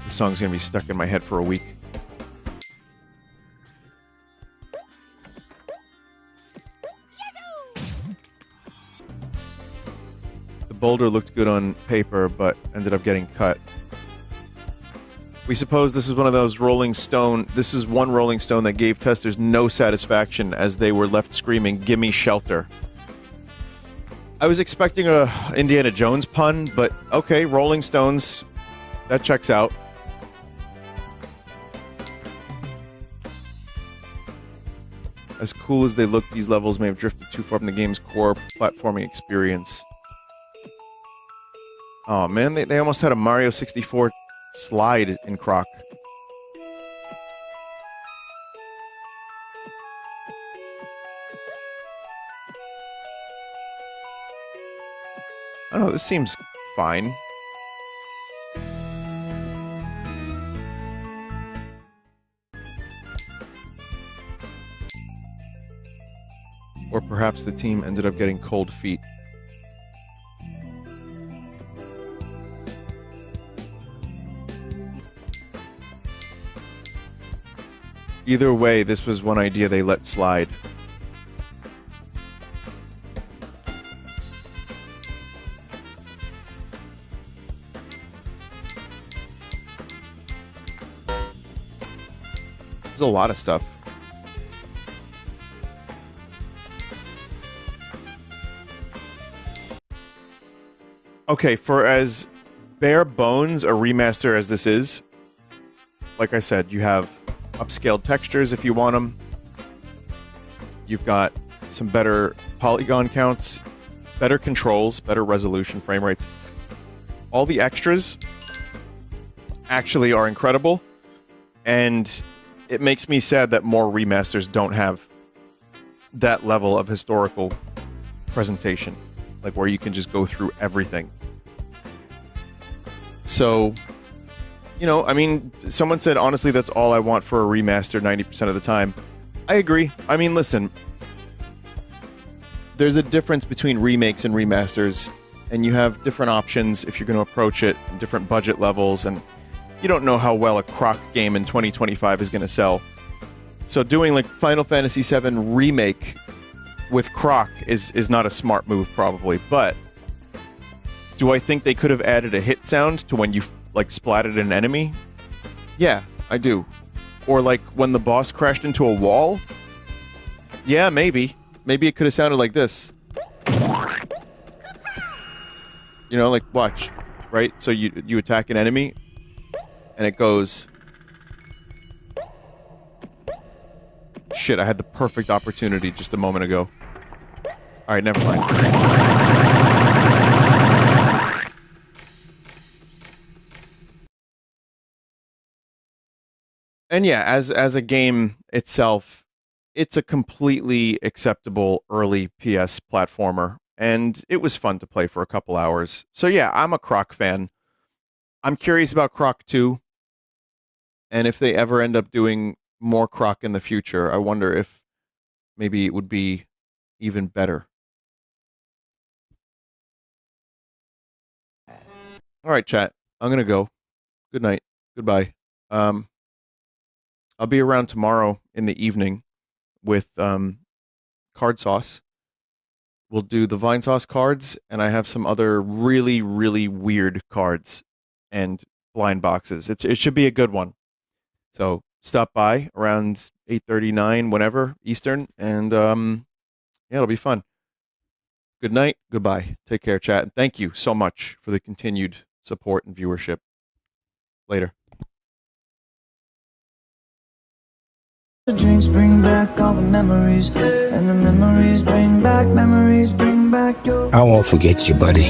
This song's gonna be stuck in my head for a week. The boulder looked good on paper, but ended up getting cut. We suppose this is one of those Rolling Stone... This is one Rolling Stone that gave testers no satisfaction as they were left screaming, "Gimme shelter." I was expecting a Indiana Jones pun, but okay, Rolling Stones... That checks out. As cool as they look, these levels may have drifted too far from the game's core platforming experience. Oh man, they almost had a Mario 64 slide in Croc. I don't know, this seems fine. Or perhaps the team ended up getting cold feet. Either way, this was one idea they let slide. There's a lot of stuff. Okay, for as bare bones a remaster as this is, like I said, you have upscaled textures if you want them. You've got some better polygon counts, better controls, better resolution, frame rates. All the extras actually are incredible, and it makes me sad that more remasters don't have that level of historical presentation, like where you can just go through everything. So, you know, I mean, someone said, honestly, that's all I want for a remaster 90% of the time. I agree. I mean, listen, there's a difference between remakes and remasters, and you have different options if you're going to approach it, different budget levels, and you don't know how well a Croc game in 2025 is going to sell. So doing like Final Fantasy VII Remake with Croc is not a smart move, probably, but do I think they could have added a hit sound to when you like splatted an enemy? Yeah, I do. Or like when the boss crashed into a wall? Yeah, maybe. Maybe it could have sounded like this. You know, like watch, right? So you attack an enemy and it goes. Shit, I had the perfect opportunity just a moment ago. Alright, never mind. And yeah, as a game itself, it's a completely acceptable early PS platformer, and it was fun to play for a couple hours. So yeah, I'm a Croc fan. I'm curious about Croc 2, and if they ever end up doing more Croc in the future, I wonder if maybe it would be even better. All right, chat. I'm gonna go. Good night. Goodbye. I'll be around tomorrow in the evening with card sauce. We'll do the Vine Sauce cards, and I have some other really, really weird cards and blind boxes. It should be a good one. So stop by around 8:39, whenever, Eastern, and yeah, it'll be fun. Good night. Goodbye. Take care, chat. And thank you so much for the continued support and viewership. Later. The drinks bring back all the memories, and the memories bring back your. I won't forget you, buddy.